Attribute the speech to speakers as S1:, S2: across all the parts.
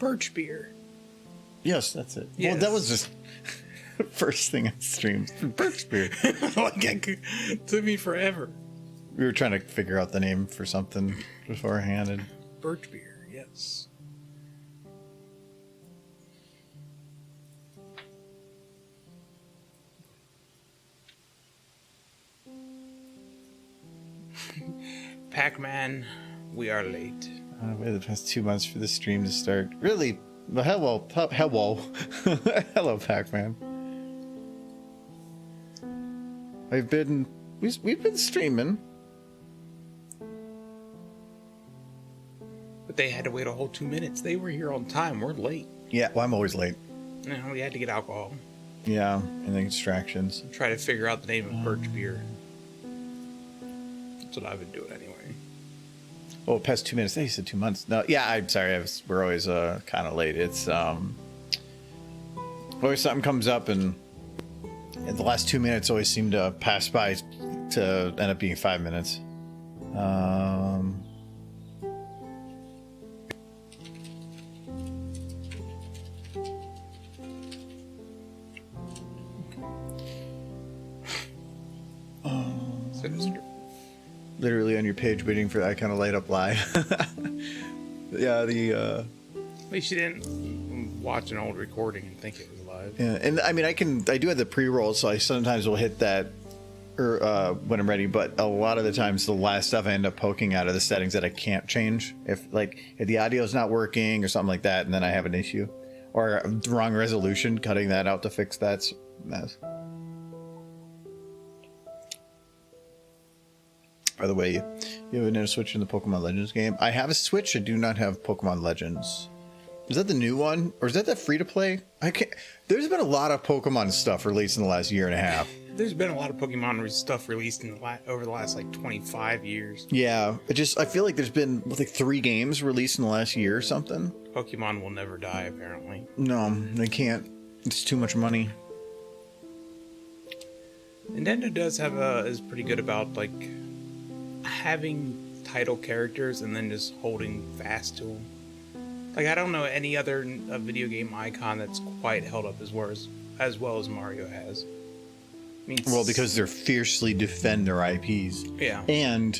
S1: Birch beer.
S2: Yes, that's it.
S1: Yes.
S2: Well, that was just first thing I streamed. Birch beer.
S1: Like, it took me forever.
S2: We were trying to figure out the name for something beforehand. And
S1: Birch beer, yes. Pac-Man, we are late.
S2: waited the past 2 months for the stream to start. Really? Well, hello. Hello, Pac-Man. We've been streaming.
S1: But they had to wait a whole 2 minutes. They were here on time. We're late.
S2: Yeah, well, I'm always late.
S1: No, we had to get alcohol.
S2: Yeah, and then distractions.
S1: Try to figure out the name of Birch beer. That's what I've been doing anyway.
S2: Oh, past 2 minutes. They said 2 months. No, yeah, I'm sorry. We're always kind of late. It's always something comes up, and the last 2 minutes always seem to pass by to end up being 5 minutes.
S1: Sinister.
S2: Literally on your page waiting for that kind of light up live. Yeah,
S1: At least you didn't watch an old recording and think it was live.
S2: yeah, and I mean I do have the pre-roll, so I sometimes will hit that when I'm ready, but a lot of the times the last stuff I end up poking out of the settings that I can't change. If the audio is not working or something like that, and then I have an issue. Or the wrong resolution, cutting that out to fix that mess. By the way, you have a Nintendo Switch in the Pokemon Legends game. I have a Switch. I do not have Pokemon Legends. Is that the new one, or is that the free-to-play? I can't. There's been a lot of Pokemon stuff released in the last year and a half.
S1: There's been a lot of Pokemon stuff released over the last 25 years.
S2: Yeah, I feel like there's been 3 games released in the last year or something.
S1: Pokemon will never die, apparently.
S2: No, they can't. It's too much money.
S1: Nintendo is pretty good about having title characters and then just holding fast to them. I don't know any other video game icon that's quite held up as well as Mario has.
S2: Well, because they're fiercely defend their IPs.
S1: Yeah.
S2: And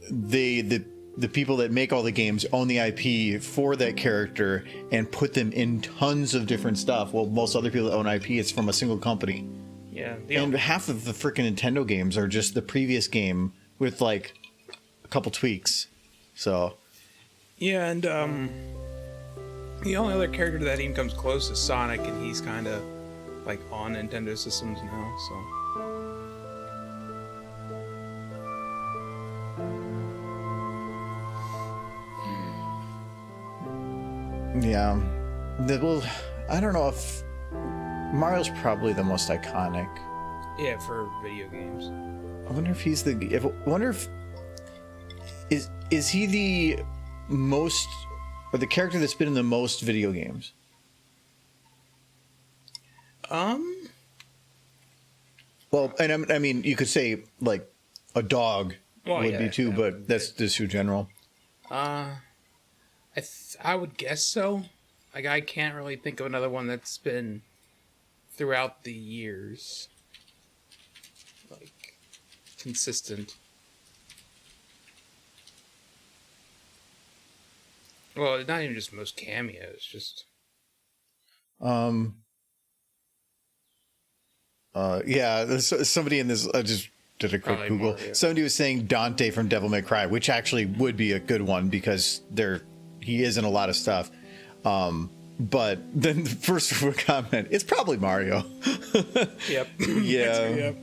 S2: the people that make all the games own the IP for that character and put them in tons of different stuff. Well, most other people that own IP, it's from a single company.
S1: Yeah.
S2: And half of the freaking Nintendo games are just the previous game with a couple tweaks. So. Yeah,
S1: and the only other character that even comes close is Sonic, and he's kind of on Nintendo systems now, so.
S2: Yeah. Well, I don't know if Mario's probably the most iconic.
S1: Yeah, for video games.
S2: I wonder if he's is he the most, or the character that's been in the most video games? Well, and I mean, you could say a dog would be too, but that's just too general.
S1: I would guess so. I can't really think of another one that's been throughout the years consistent. Well, not even just most cameos, just.
S2: Yeah, somebody in this, I just did a quick Google.
S1: More, yeah.
S2: Somebody was saying Dante from Devil May Cry, which actually would be a good one because he is in a lot of stuff. But then the first comment, it's probably Mario.
S1: Yep.
S2: Yeah.
S1: Yep.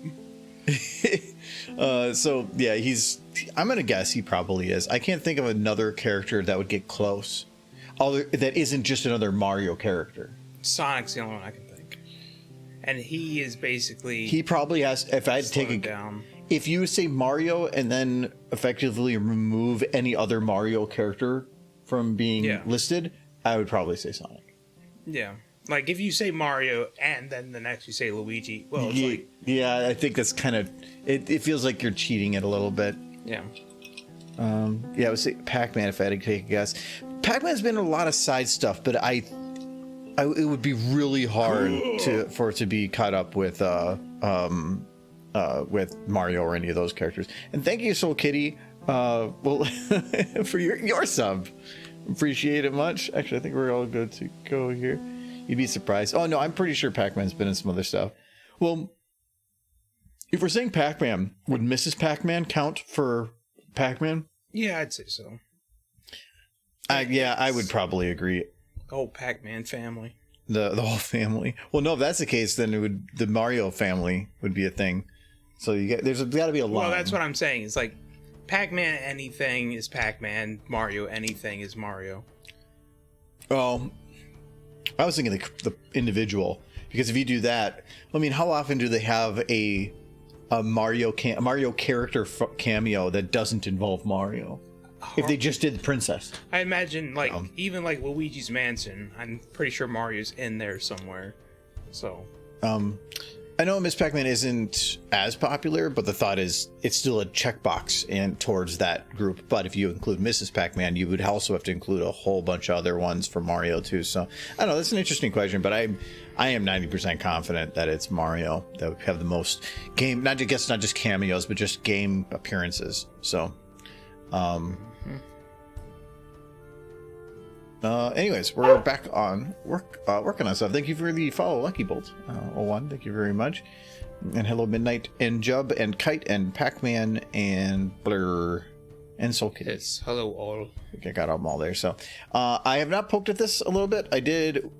S2: So yeah, I'm gonna guess he probably is. I can't think of another character that would get close, that isn't just another Mario character.
S1: Sonic's the only one I can think, and he is basically.
S2: He probably has. If I had to take it
S1: down,
S2: if you say Mario and then effectively remove any other Mario character from being listed, I would probably say Sonic.
S1: Yeah. If you say Mario and then the next you say Luigi, well, it's
S2: yeah, I think that's kind of it feels like you're cheating it a little bit.
S1: Yeah.
S2: Yeah, I would say Pac-Man if I had to take a guess. Pac-Man's been in a lot of side stuff, but it would be really hard for it to be caught up with Mario or any of those characters. And thank you, Soul Kitty, well, for your sub. Appreciate it much. Actually, I think we're all good to go here. You'd be surprised. Oh no, I'm pretty sure Pac-Man's been in some other stuff. Well, if we're saying Pac-Man, would Mrs. Pac-Man count for Pac-Man?
S1: Yeah, I'd say so.
S2: Yeah, I would probably agree.
S1: The whole Pac-Man family.
S2: The whole family. Well, no, if that's the case, then the Mario family would be a thing. So there's got to be a line.
S1: Well, that's what I'm saying. It's like Pac-Man anything is Pac-Man. Mario anything is Mario.
S2: Oh, I was thinking the individual, because if you do that, I mean, how often do they have a Mario character cameo that doesn't involve Mario? If they just did the princess,
S1: I imagine even like Luigi's Mansion. I'm pretty sure Mario's in there somewhere. So,
S2: I know Miss Pac-Man isn't as popular, but the thought is it's still a checkbox and towards that group. But if you include Mrs. Pac-Man, you would also have to include a whole bunch of other ones for Mario too. So I don't know. That's an interesting question, but I am 90% confident that it's Mario that would have the most game, not just cameos, but just game appearances. So, anyways, we're back on working on stuff. Thank you for the follow, Lucky Bolt 01. Thank you very much. And hello, Midnight and Jub and Kite and Pac-Man and Blur and Soul Kitty.
S1: yes, hello all.
S2: I think I got them all there. So, I have not poked at this a little bit. I did.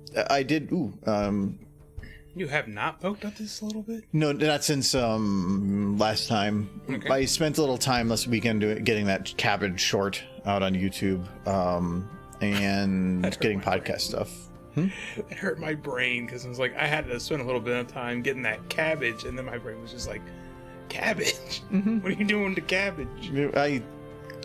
S1: You have not poked at this a little bit?
S2: No, not since last time.
S1: Okay.
S2: I spent a little time last weekend getting that cabbage short out on YouTube. And getting podcast stuff.
S1: It hurt my brain because I was like, I had to spend a little bit of time getting that cabbage, and then my brain was just like, cabbage? What are you doing to cabbage?
S2: I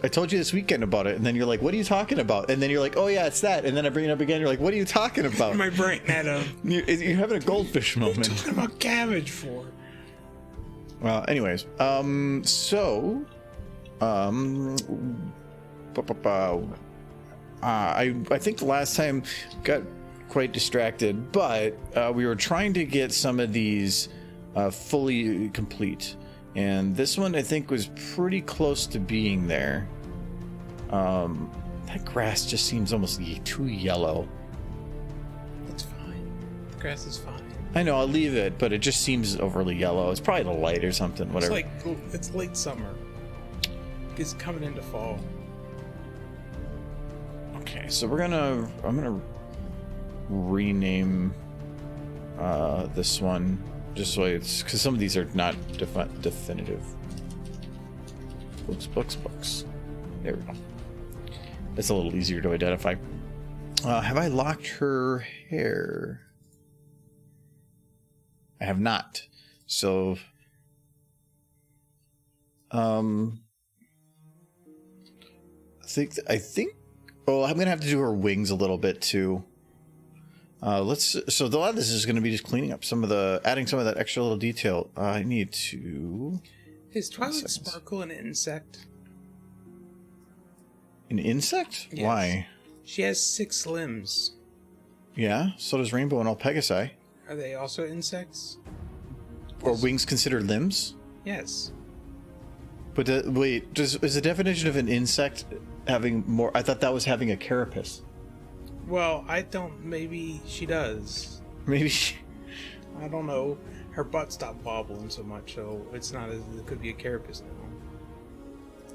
S2: told you this weekend about it, and then you're like, what are you talking about? And then you're like, oh yeah, it's that. And then I bring it up again, you're like, what are you talking about?
S1: My brain had
S2: you're having a goldfish moment.
S1: What are you talking about cabbage for?
S2: Well, anyways, I think the last time got quite distracted, but we were trying to get some of these fully complete, and this one I think was pretty close to being there. That grass just seems almost too yellow.
S1: It's fine. The grass is fine.
S2: I know, I'll leave it, but it just seems overly yellow. It's probably the light or something, whatever.
S1: It's late summer. It's coming into fall.
S2: Okay, so I'm gonna rename this one just so it's because some of these are not definitive. Books. There we go. That's a little easier to identify. Have I locked her hair? I have not. So, I think. Oh, I'm gonna have to do her wings a little bit too. So a lot of this is gonna be just cleaning up adding some of that extra little detail. I need to.
S1: Is Twilight Sparkle an insect?
S2: An insect?
S1: Yes.
S2: Why?
S1: She has 6 limbs.
S2: Yeah. So does Rainbow and all Pegasi.
S1: Are they also insects?
S2: Or wings considered limbs?
S1: Yes.
S2: But wait, is the definition of an insect having more? I thought that was having a carapace.
S1: Well, I don't. Maybe she does.
S2: Maybe.
S1: I don't know. Her butt stopped wobbling so much, so it's not as it could be a carapace now.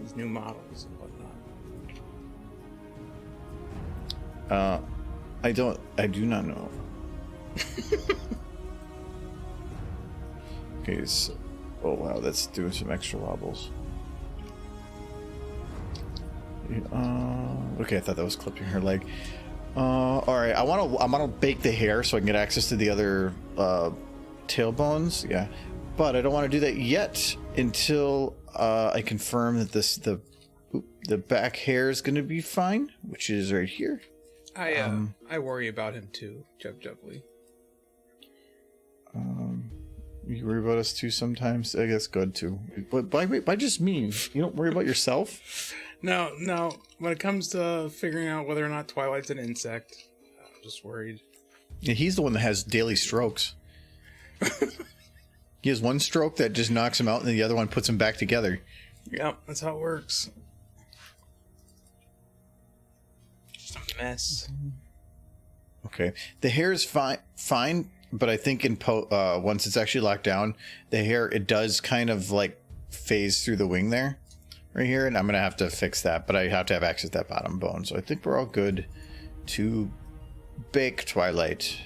S1: These new models and whatnot.
S2: I do not know. Okay, so, oh wow, that's doing some extra wobbles. Okay, I thought that was clipping her leg. All right, I want to bake the hair so I can get access to the other tailbones. Yeah, but I don't want to do that yet until I confirm that the back hair is going to be fine, which is right here.
S1: I worry about him too, Jubbly.
S2: You worry about us too sometimes. I guess good too. But why just me? You don't worry about yourself?
S1: No. When it comes to figuring out whether or not Twilight's an insect, I'm just worried.
S2: Yeah, he's the one that has daily strokes. He has one stroke that just knocks him out, and the other one puts him back together.
S1: Yep, that's how it works. Just a mess.
S2: Okay, the hair is fine, but I think in once it's actually locked down, the hair, it does kind of like phase through the wing there, right here, and I'm gonna have to fix that. But I have to have access to that bottom bone, so I think we're all good to bake Twilight.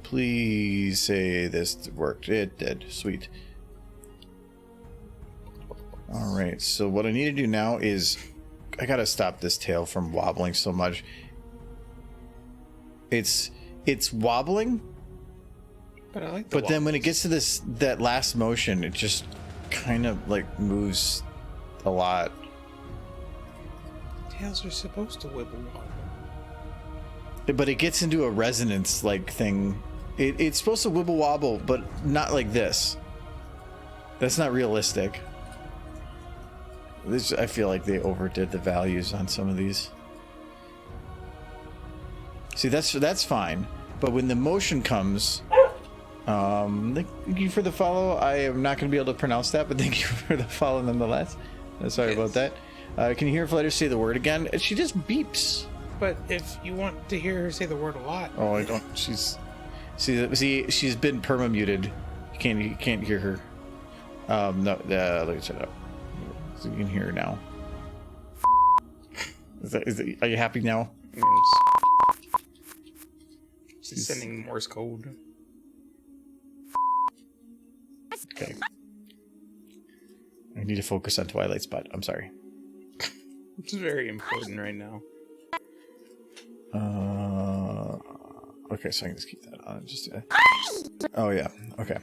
S2: Please say this worked. It did. Sweet. All right. So what I need to do now is I gotta stop this tail from wobbling so much. It's wobbling,
S1: but I like.
S2: But then when it gets to that last motion, it just kind of like moves a lot.
S1: Tails are supposed to wibble wobble.
S2: But it gets into a resonance like thing. It's supposed to wibble wobble, but not like this. That's not realistic. I feel like they overdid the values on some of these. See, that's fine. But when the motion comes, thank you for the follow. I am not going to be able to pronounce that, but thank you for the follow nonetheless. Sorry about that. Can you hear Flutter say the word again? She just beeps.
S1: But if you want to hear her say the word a lot.
S2: Oh, I don't. She's been perma-muted. You can't hear her. No, let me shut up. So you can hear her now. Are you happy now?
S1: Yes. She's sending Morse code.
S2: Okay. I need to focus on Twilight's butt. I'm sorry.
S1: It's very important right now.
S2: Okay, so I can just keep that on. Oh yeah. Okay.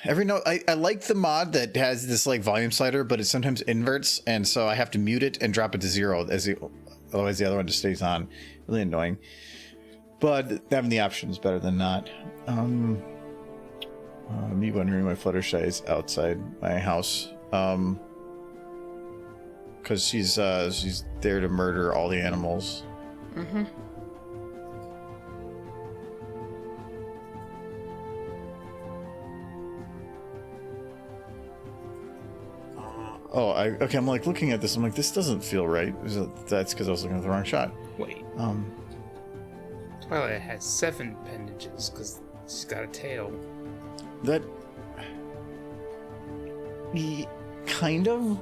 S2: Every note, I like the mod that has this like volume slider, but it sometimes inverts, and so I have to mute it and drop it to 0 otherwise the other one just stays on. Really annoying. But having the option is better than not. Me wondering why Fluttershy is outside my house. Because she's there to murder all the animals.
S1: Mm-hmm.
S2: Okay, I'm like looking at this. I'm like, this doesn't feel right. That's because I was looking at the wrong shot.
S1: Wait. Twilight has 7 appendages because she's got a tail.
S2: That. Kind of.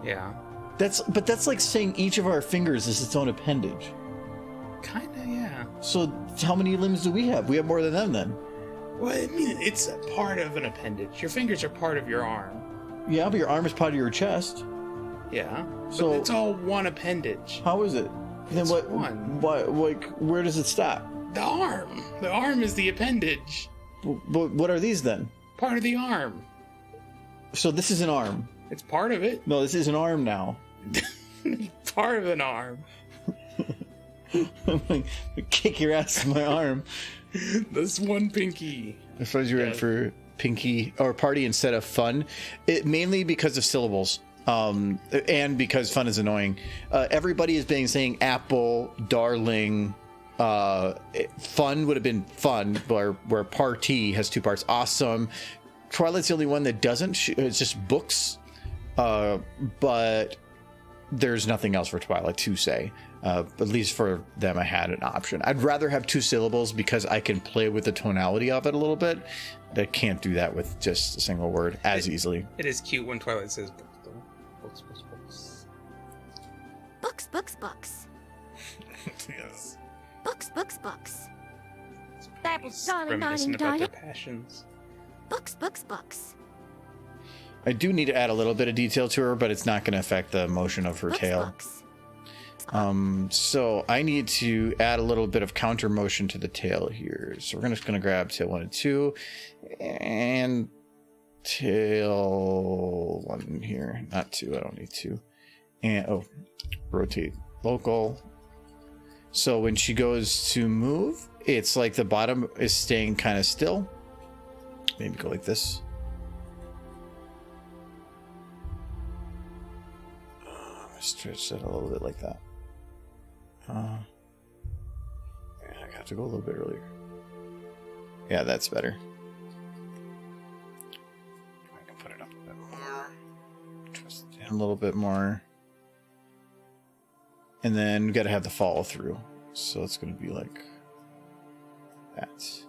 S1: Yeah.
S2: But that's like saying each of our fingers is its own appendage.
S1: Kinda, yeah.
S2: So how many limbs do we have? We have more than them then.
S1: Well, I mean, it's a part of an appendage. Your fingers are part of your arm.
S2: Yeah, but your arm is part of your chest.
S1: Yeah.
S2: So
S1: but it's all one appendage.
S2: How is it?
S1: It's
S2: then
S1: one.
S2: Like, where does it stop?
S1: The arm. The arm is the appendage.
S2: But what are these then?
S1: Part of the arm.
S2: So this is an arm.
S1: It's part of it.
S2: No, this is an arm now.
S1: Part of an arm.
S2: I'm like, kick your ass with my arm.
S1: This one pinky.
S2: I suppose you were in for pinky or party instead of fun. It mainly because of syllables. And because fun is annoying. Everybody is being saying apple, darling. Fun would have been fun, where party has 2 parts. Awesome. Twilight's the only one that doesn't. It's just books. But there's nothing else for Twilight to say. At least for them, I had an option. I'd rather have 2 syllables because I can play with the tonality of it a little bit. I can't do that with just a single word as easily.
S1: It is cute when Twilight says books, though. Books, books, books.
S3: Books, books, books.
S1: Yes.
S3: Books, books, books.
S1: Reminiscent about their passions.
S3: Books, books, books.
S2: I do need to add a little bit of detail to her, but it's not going to affect the motion of her tail.
S3: Books.
S2: So I need to add a little bit of counter motion to the tail here. So we're just going to grab tail 1 and 2 and tail 1 here. Not 2. I don't need 2. And rotate local. So when she goes to move, it's like the bottom is staying kind of still. Maybe go like this. stretch it a little bit like that. Yeah, I have to go a little bit earlier. Yeah, that's better. I can put it up a bit more. Twist it in a little bit more. And then we got to have the follow through. So it's going to be like that.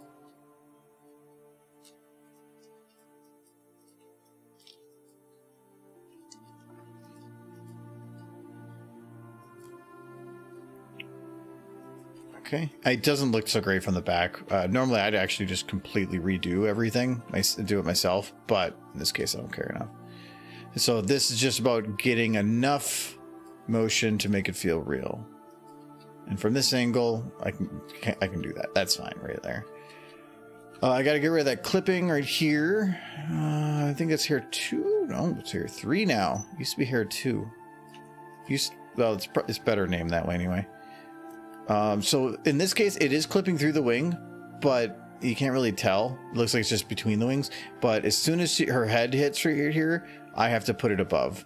S2: Okay. It doesn't look so great from the back. Normally, I'd actually just completely redo everything, do it myself, but in this case, I don't care enough. So this is just about getting enough motion to make it feel real. And from this angle, I can do that. That's fine right there. I got to get rid of that clipping right here. I think it's here 2. No, it's here 3 now. Used to be here 2. Well, it's better named that way anyway. So in this case, it is clipping through the wing, but you can't really tell. It looks like it's just between the wings. But as soon as her head hits right here, I have to put it above.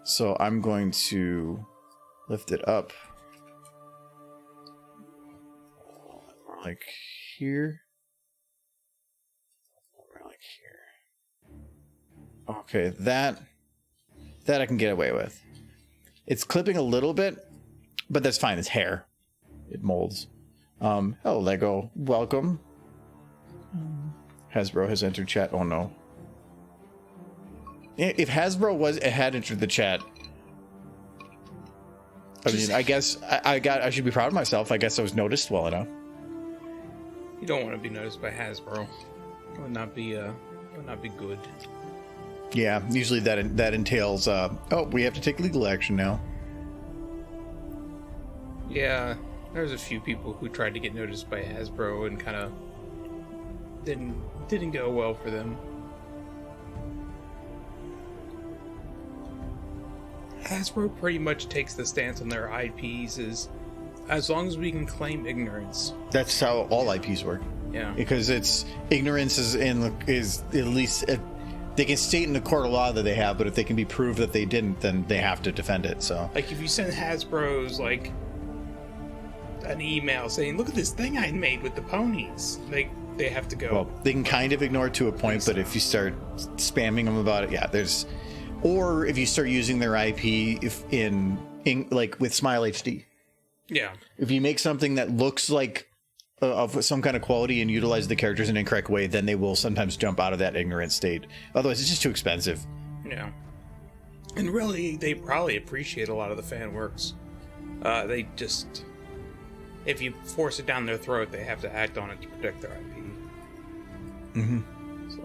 S2: So I'm going to lift it up. Like here. Like here. Okay, that I can get away with. It's clipping a little bit, but that's fine. It's hair. It molds. Oh, Lego, welcome. Hasbro has entered chat. Oh no. If Hasbro had entered the chat, I mean, I guess I should be proud of myself. I guess I was noticed well enough.
S1: You don't want to be noticed by Hasbro. It would not be good.
S2: Yeah, usually that entails oh, we have to take legal action now.
S1: Yeah, there's a few people who tried to get noticed by Hasbro and kind of didn't go well for them. Hasbro pretty much takes the stance on their IPs is as long as we can claim ignorance.
S2: That's how all IPs work.
S1: Yeah.
S2: Because it's ignorance is at least they can state in the court of law that they have, but if they can be proved that they didn't, then they have to defend it. So
S1: like if you send Hasbro's like an email saying, "Look at this thing I made with the ponies," they have to go.
S2: Well, they can kind of ignore it to a point, but if you start spamming them about it, yeah, or if you start using their IP in like with Smile HD.
S1: Yeah.
S2: If you make something that looks like of some kind of quality and utilize the characters in an incorrect way, then they will sometimes jump out of that ignorant state. Otherwise, it's just too expensive.
S1: Yeah. And really, they probably appreciate a lot of the fan works. They just... If you force it down their throat, they have to act on it to protect their IP.
S2: Mm-hmm. So...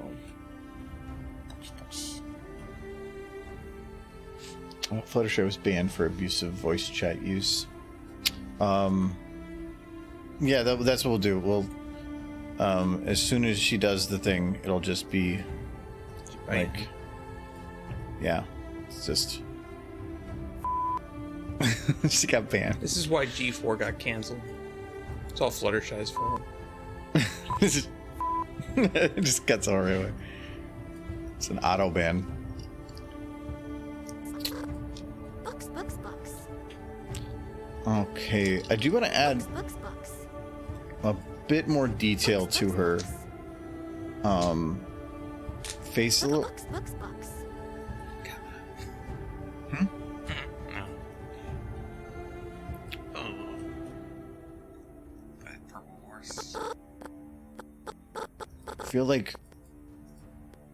S2: Fluttershy was banned for abusive voice chat use. Yeah, that's what we'll do. We'll, as soon as she does the thing, it'll just be like, yeah, it's just she got banned.
S1: This is why G4 got canceled. It's all Fluttershy's fault.
S2: It just cuts over anyway. It's an auto ban. Okay, I do want to add a bit more detail to her face a little. Hmm?
S1: That purple horse.
S2: I feel like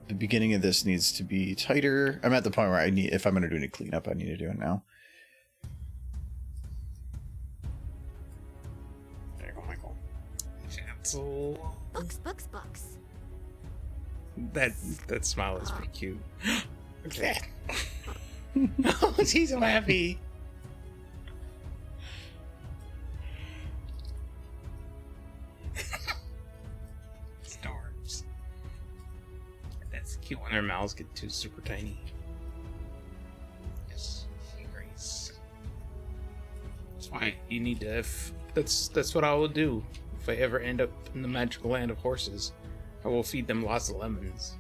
S2: the beginning of this needs to be tighter. I'm at the point where if I'm going to do any cleanup, I need to do it now.
S3: Books.
S1: That smile is pretty cute. Look at that. Oh, she's so happy. Storms. That's cute when their mouths get too super tiny. Yes, she agrees. That's why you need to. That's what I will do. If I ever end up in the magical land of horses, I will feed them lots of lemons.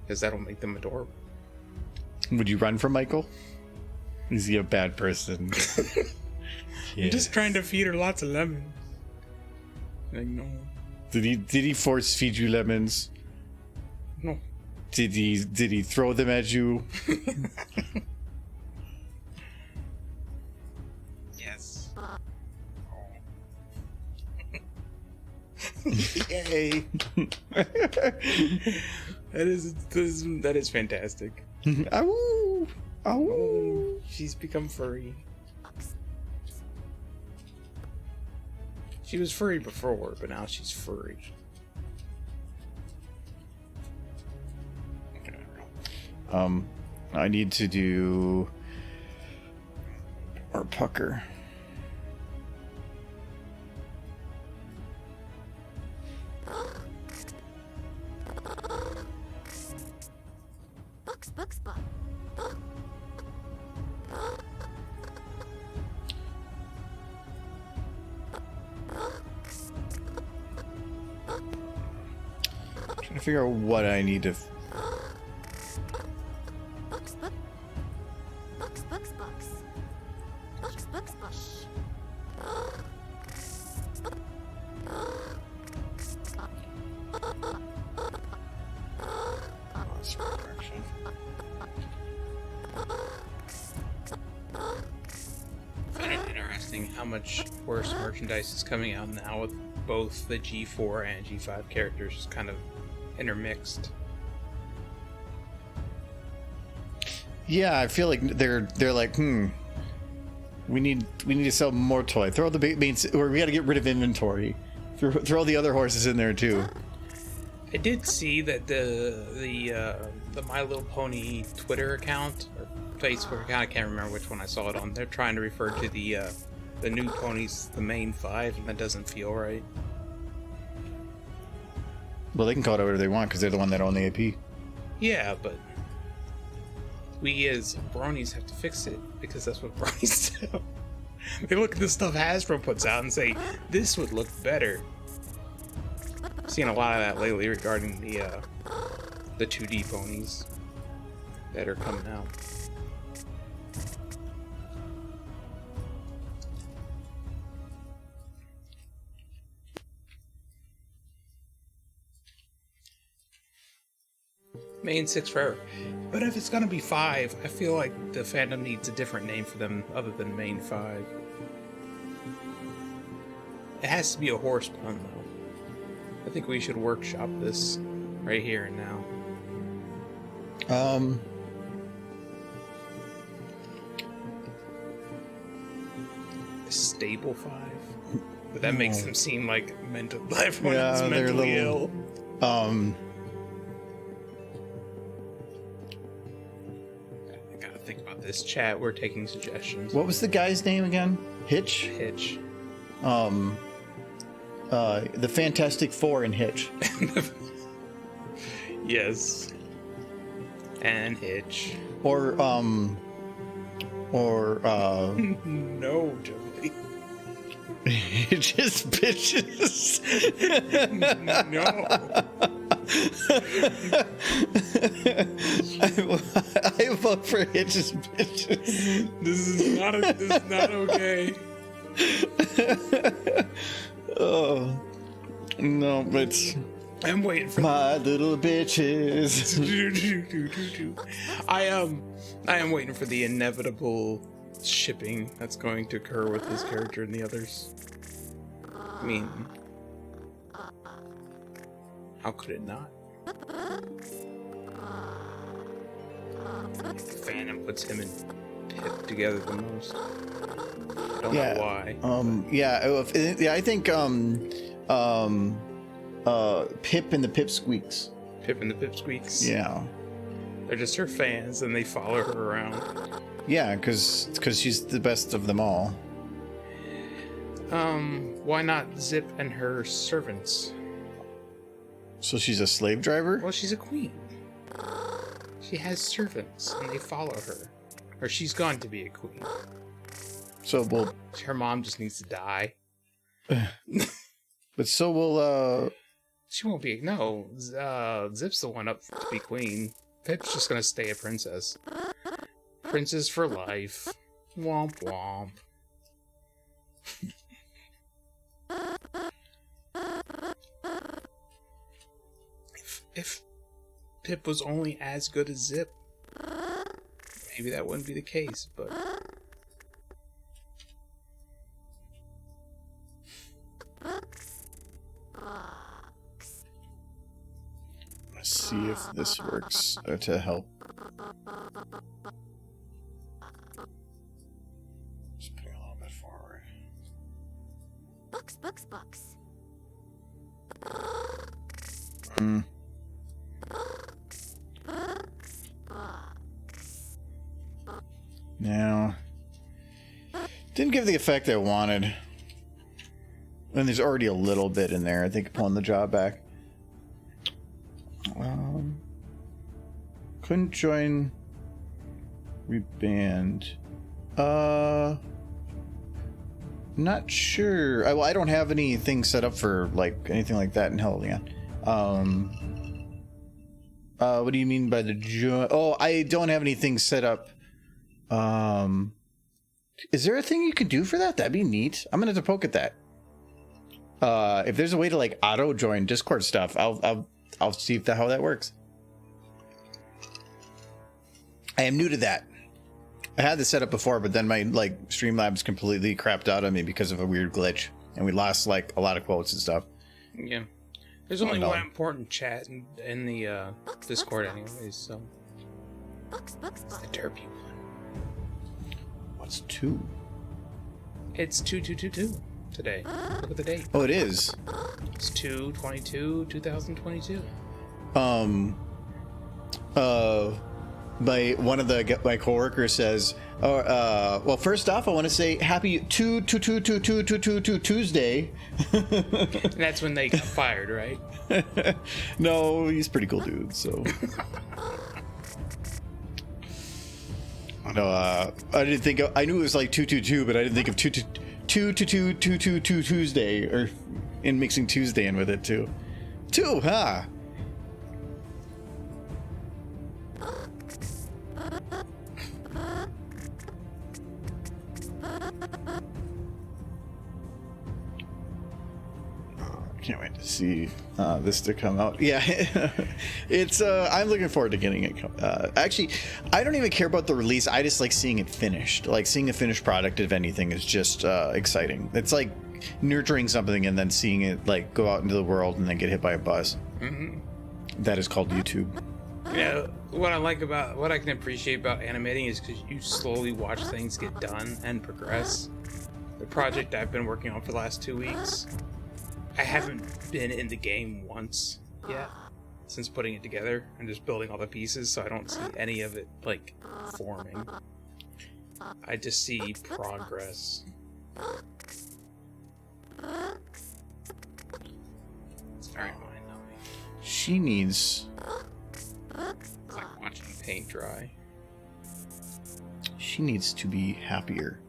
S1: Because that'll make them adorable.
S2: Would you run from Michael? Is he a bad person?
S1: I'm just trying to feed her lots of lemons. Like, no.
S2: Did he force feed you lemons?
S1: No.
S2: Did he throw them at you?
S1: Yes.
S2: Yay!
S1: That is fantastic.
S2: Ow! Ow!
S1: She's become furry. She was furry before, but now she's furry.
S2: I need to do or pucker.
S3: Books, books, books.
S2: Trying to figure out what I need to.
S3: Books, books, books, books, books, books, books, books.
S1: I find it interesting how much worse merchandise is coming out now with both the G4 and G5 characters kind of intermixed.
S2: Yeah, I feel like they're like, we need to sell more toy. Throw the main, or we got to get rid of inventory. Throw the other horses in there too.
S1: I did see that the My Little Pony Twitter account or Facebook account, I can't remember which one I saw it on. They're trying to refer to the new ponies, the main 5, and that doesn't feel right.
S2: Well, they can call it whatever they want because they're the one that own the AP.
S1: Yeah, but we as bronies have to fix it because that's what bronies do. They look at the stuff Hasbro puts out and say, this would look better. I've seen a lot of that lately regarding the 2D ponies that are coming out. Main 6 forever. But if it's gonna be 5, I feel like the fandom needs a different name for them other than main 5. It has to be a horse pun, though. I think we should workshop this right here and now. Stable 5? But that makes them seem like mental. Everyone is mentally ill. Think about this, chat. We're taking suggestions.
S2: What was the guy's name again? Hitch?
S1: Hitch.
S2: The Fantastic Four in Hitch.
S1: Yes. And Hitch.
S2: Or
S1: No, Joey.
S2: Hitch's bitches.
S1: No.
S2: I vote for Hitch's bitches.
S1: This is not okay.
S2: Oh no, but
S1: I'm waiting for
S2: my little bitches.
S1: I am waiting for the inevitable shipping that's going to occur with his character and the others. I mean, how could it not? The fandom puts him and Pip together the most. I don't know why.
S2: I think Pip and the Pipsqueaks.
S1: Pip and the Pipsqueaks.
S2: Yeah.
S1: They're just her fans and they follow her around.
S2: Yeah, because she's the best of them all.
S1: Why not Zip and her servants?
S2: So she's a slave driver?
S1: Well, she's a queen. She has servants and they follow her. Or she's going to be a queen.
S2: So we'll...
S1: Her mom just needs to die.
S2: But so will,
S1: She won't be... No, Zip's the one up to be queen. Pip's just gonna stay a princess. Princess for life. Womp womp. If Pip was only as good as Zip, maybe that wouldn't be the case, but...
S2: Let's see if this works to help. Just put it a little bit forward.
S3: Books, books, books.
S2: Mm. Now, didn't give the effect I wanted. And there's already a little bit in there. I think pulling the jaw back. Couldn't join. Reband. Not sure. Well, I don't have anything set up for like anything like that in Hellion. What do you mean by the join? Oh, I don't have anything set up. Is there a thing you can do for that? That'd be neat. I'm gonna have to poke at that. If there's a way to like auto join Discord stuff, I'll see if how that works. I am new to that. I had this set up before, but then my like Streamlabs completely crapped out on me because of a weird glitch, and we lost like a lot of quotes and stuff.
S1: Yeah, there's only one important chat in the Discord, anyways. So
S3: Books, books,
S1: it's
S3: books.
S1: the Derpy one.
S2: What's 2?
S1: It's 2222 today. Look at the date.
S2: Oh, it is.
S1: It's 2/22/2022.
S2: My coworker says, well, first off, I want to say happy Tuesday.
S1: And that's when they got fired, right?
S2: No, he's a pretty cool dude. So, no, I didn't think I knew it was like 222, but I didn't think of 2 Tuesday, or in mixing Tuesday in with it too. Huh? Can't wait to see this to come out. Yeah, it's. I'm looking forward to getting it. Actually, I don't even care about the release. I just like seeing it finished. Like seeing a finished product, if anything, is just exciting. It's like nurturing something and then seeing it like go out into the world and then get hit by a bus. Mm-hmm. That is called YouTube.
S1: Yeah, what I can appreciate about animating is because you slowly watch things get done and progress. The project I've been working on for the last 2 weeks, I haven't been in the game once yet since putting it together and just building all the pieces, so I don't see any of it like forming. I just see progress. It's very mind-numbing.
S2: She needs.
S1: It's like watching paint dry.
S2: She needs to be happier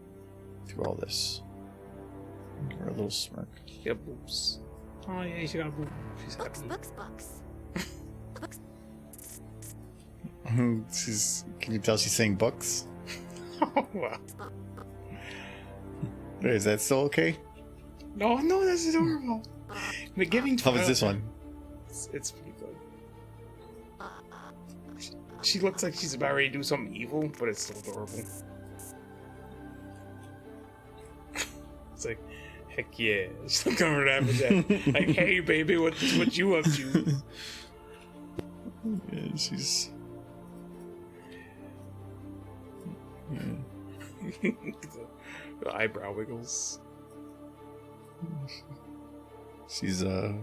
S2: through all this. Give her a little smirk.
S1: She got boobs. Oh yeah, she got a boob. She's
S3: Books,
S1: happy.
S3: books, books. Books.
S2: Can you tell she's saying books?
S1: Oh wow.
S2: Is that still okay?
S1: No, that's adorable. But giving
S2: How was this one?
S1: It's pretty good. She looks like she's about ready to do something evil, but it's still adorable. It's like, heck yeah. She's looking over at that. Like, hey baby, what you up to?
S2: Yeah, she's. Yeah.
S1: The eyebrow wiggles.
S2: She's where are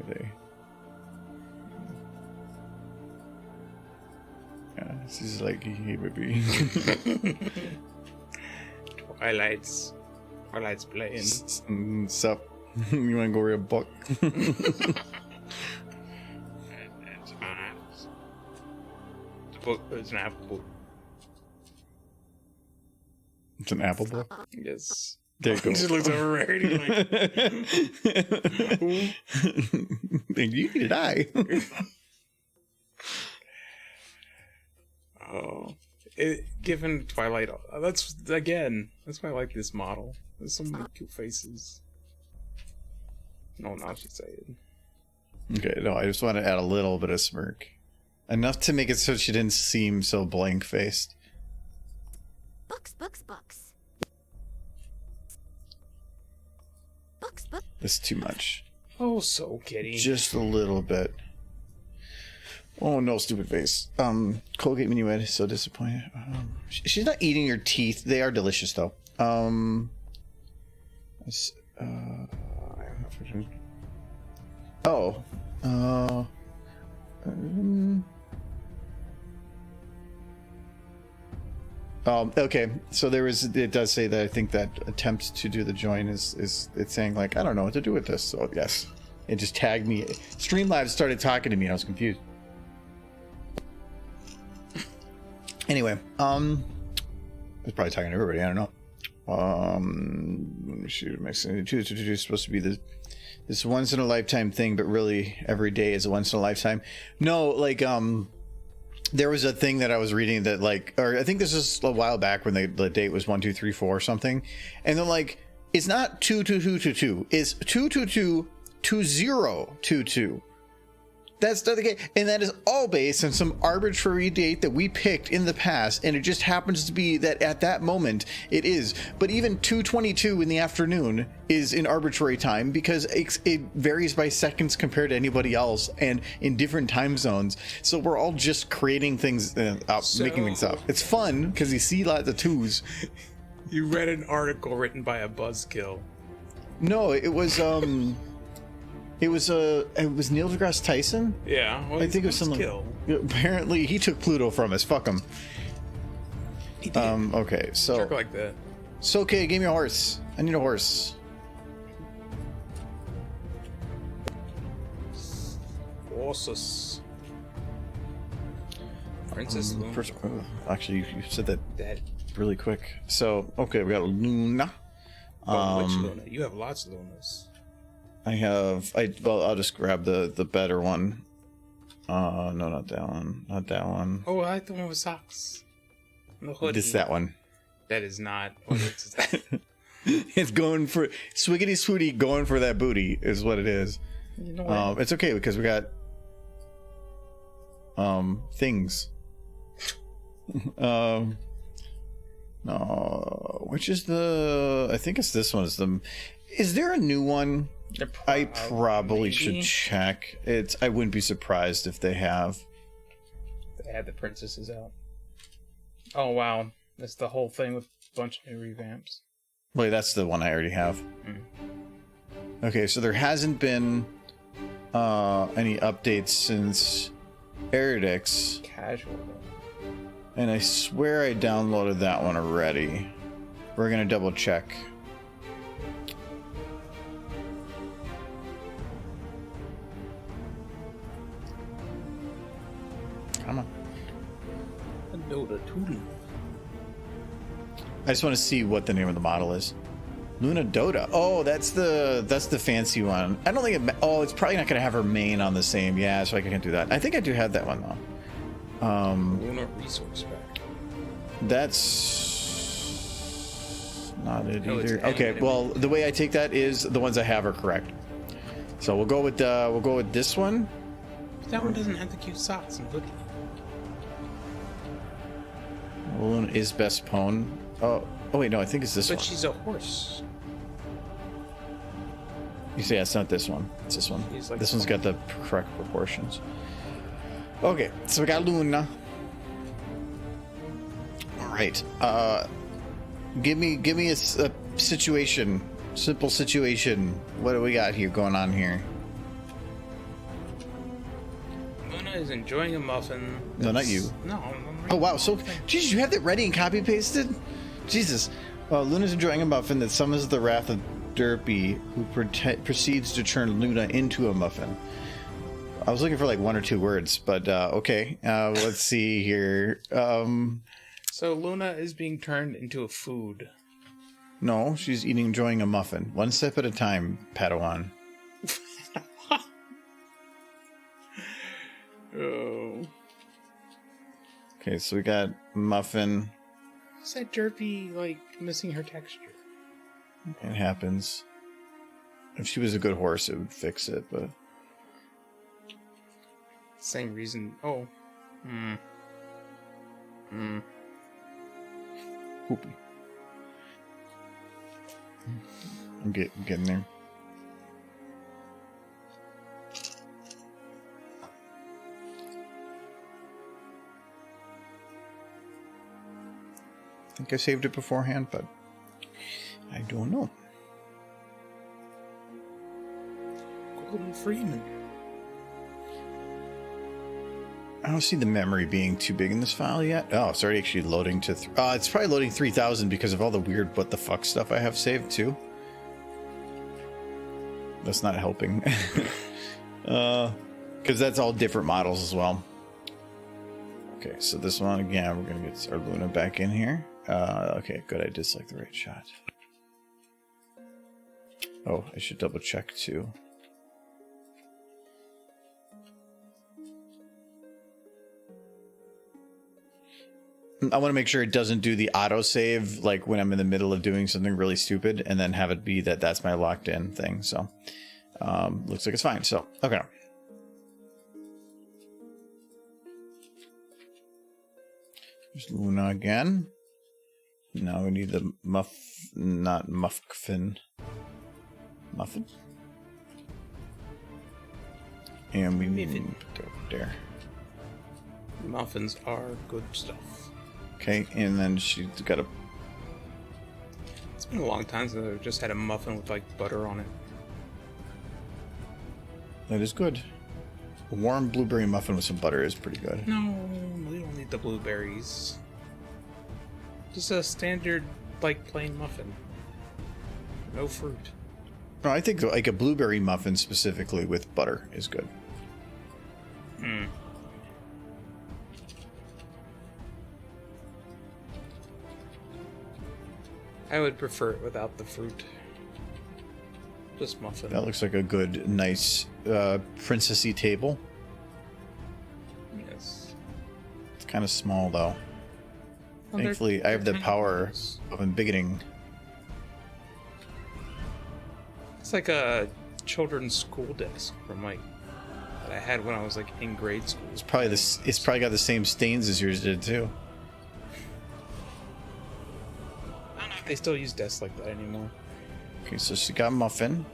S2: they? Yeah, she's like, hey baby.
S1: Twilight's playing.
S2: Sup? You wanna go read a book?
S1: The book is an apple book.
S2: It's an apple book?
S1: Yes.
S2: There you go.
S1: He just looks over Rarity like,
S2: and you need an eye.
S1: oh. Given Twilight, that's why I like this model. There's so many cute faces. No, now she's saying.
S2: Okay, no, I just want to add a little bit of smirk. Enough to make it so she didn't seem so blank-faced.
S3: Books, books, books. Books, books.
S2: This is too much.
S1: Oh, so kitty.
S2: Just a little bit. Oh no, stupid face. Colgate Minuet is so disappointed. She's not eating your teeth. They are delicious though. Okay, so it does say that I think that attempt to do the join is it's saying like, I don't know what to do with this. So yes, it just tagged me. Streamlabs started talking to me and I was confused. Anyway, I was probably talking to everybody, I don't know. Let me shoot, it's supposed to be this once in a lifetime thing, but really every day is a once in a lifetime. No, like, there was a thing that I was reading that like, or I think this is a while back when the date was 1 2 3 4 or something, and then like it's not 2 2 2 2 2, it's 2 2 2 2 0 2 2. That's not the case, and that is all based on some arbitrary date that we picked in the past, and it just happens to be that at that moment it is. But even 2:22 in the afternoon is an arbitrary time because it varies by seconds compared to anybody else, and in different time zones. So we're all just creating things up, making things up. It's fun because you see lots of twos.
S1: You read an article written by a buzzkill.
S2: No, it was It was Neil deGrasse Tyson.
S1: Yeah, well,
S2: I think it was something. Apparently, he took Pluto from us. Fuck him.
S1: He did.
S2: Okay, so.
S1: Jerk like that.
S2: So okay, give me a horse. I need a horse.
S1: Horses. Princess Luna.
S2: Actually, you said that
S1: Dad.
S2: really quick. So okay, we got Luna.
S1: Which Luna? You have lots of Lunas.
S2: I'll just grab the better one. No, not that one. Not that one.
S1: Oh, I like the one with socks. The hoodie.
S2: This that one.
S1: That is not. What is that?
S2: It's going for Swiggity Swooty. Going for that booty is what it is.
S1: You know what?
S2: It's okay because we got things. No, which is I think it's this one. Is there a new one? I probably should check. I wouldn't be surprised if they have.
S1: They had the princesses out. Oh wow, that's the whole thing with a bunch of new revamps.
S2: Wait, that's the one I already have. Okay, so there hasn't been any updates since Eridix.
S1: Casual.
S2: And I swear I downloaded that one already. We're gonna double check. Come on. I just want to see what the name of the model is. Luna Dota. Oh, that's the fancy one. I don't think it's probably not gonna have her main on the same. Yeah, so I can't do that. I think I do have that one though.
S1: Luna Resource Pack.
S2: That's not it
S1: No,
S2: either. Okay, well, the way I take that is the ones I have are correct. So we'll go with this one.
S1: That one doesn't have the cute socks and hoodie.
S2: Luna is best pwn. Oh wait, no, I think it's this one.
S1: But she's a horse.
S2: You say it's not this one. It's this one.
S1: Like
S2: this one's got the correct proportions. Okay, so we got Luna. All right. Give me a situation, simple situation. What do we got here going on here?
S1: Luna is enjoying a muffin.
S2: No, not you.
S1: No.
S2: Oh wow! So, Jesus, you have that ready and copy pasted? Jesus. Luna's enjoying a muffin that summons the wrath of Derpy, who proceeds to turn Luna into a muffin. I was looking for like 1 or 2 words, but okay. Let's see here.
S1: So Luna is being turned into a food.
S2: No, she's enjoying a muffin. One step at a time, Padawan.
S1: Oh.
S2: Okay, so we got muffin.
S1: Is that derpy, like, missing her texture?
S2: It happens. If she was a good horse, it would fix it, but...
S1: Same reason. Oh.
S2: Poopy. I'm getting there. I think I saved it beforehand, but I don't know.
S1: Golden Freeman.
S2: I don't see the memory being too big in this file yet. Oh, it's already actually loading to... it's probably loading 3000 because of all the weird what the fuck stuff I have saved too. That's not helping. Because that's all different models as well. Okay, so this one again, we're going to get our Luna back in here. Okay, good. I did select the right shot. Oh, I should double check too. I want to make sure it doesn't do the autosave like when I'm in the middle of doing something really stupid and then have it be that that's my locked in thing. So looks like it's fine. So, okay. There's Luna again. Now we need the not muffin. Muffin? And we need to put it over there.
S1: Muffins are good stuff.
S2: Okay, and then she's got a...
S1: It's been a long time since I've just had a muffin with, like, butter on it.
S2: That is good. A warm blueberry muffin with some butter is pretty good.
S1: No, we don't need the blueberries. Just a standard, like, plain muffin. No fruit.
S2: No, I think like a blueberry muffin specifically with butter is good.
S1: I would prefer it without the fruit. Just muffin.
S2: That looks like a good, nice, princessy table.
S1: Yes.
S2: It's kind of small, though.
S1: Well,
S2: Thankfully, I have the
S1: they're
S2: power
S1: nice.
S2: of embiggening.
S1: It's like a children's school desk from, like, that I had when I was, like, in grade school.
S2: It's probably this. It's probably got the same stains as yours did too.
S1: I don't know if they still use desks like that anymore.
S2: Okay, so she got muffin,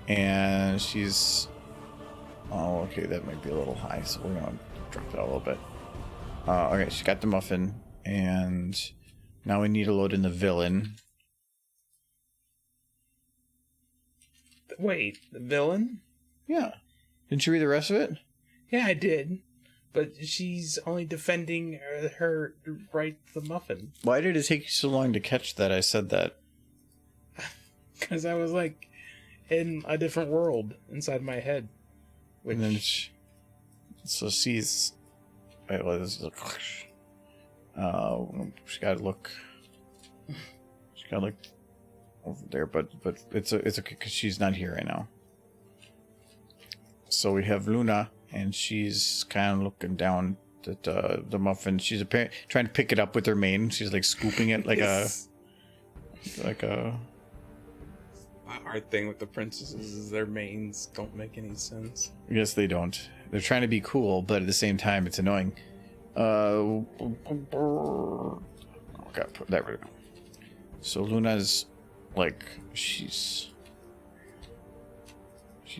S2: and she's... Oh, okay, that might be a little high, so we're gonna drop it a little bit. Okay, she got the muffin, and now we need to load in the villain.
S1: Wait, the villain?
S2: Yeah. Didn't you read the rest of it?
S1: Yeah, I did. But she's only defending her right to the muffin.
S2: Why did it take you so long to catch that I said that?
S1: Because I was, like, in a different world inside my head.
S2: And then so she's... Wait, well, this is... She gotta look... She gotta look over there, but it's okay because she's not here right now. So we have Luna, and she's kind of looking down at the muffin. She's apparently trying to pick it up with her mane. She's like scooping it like
S1: Yes.
S2: a
S1: hard thing with the princesses is their manes don't make any sense.
S2: Yes, they don't. They're trying to be cool, but at the same time, it's annoying. Okay, there we go. So Luna's like she's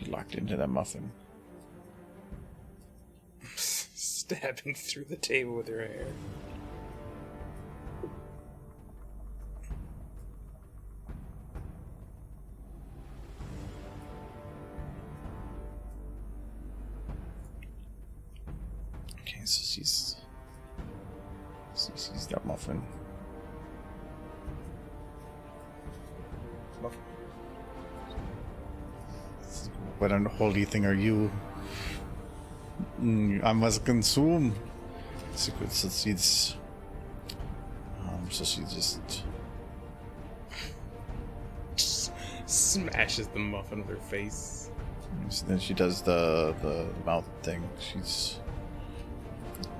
S2: locked into that muffin.
S1: Stabbing through the table with her hair.
S2: Okay, so she's that muffin. What unholy thing are you? I must consume. So she's so she just
S1: Smashes the muffin with her face.
S2: so then she does the mouth thing.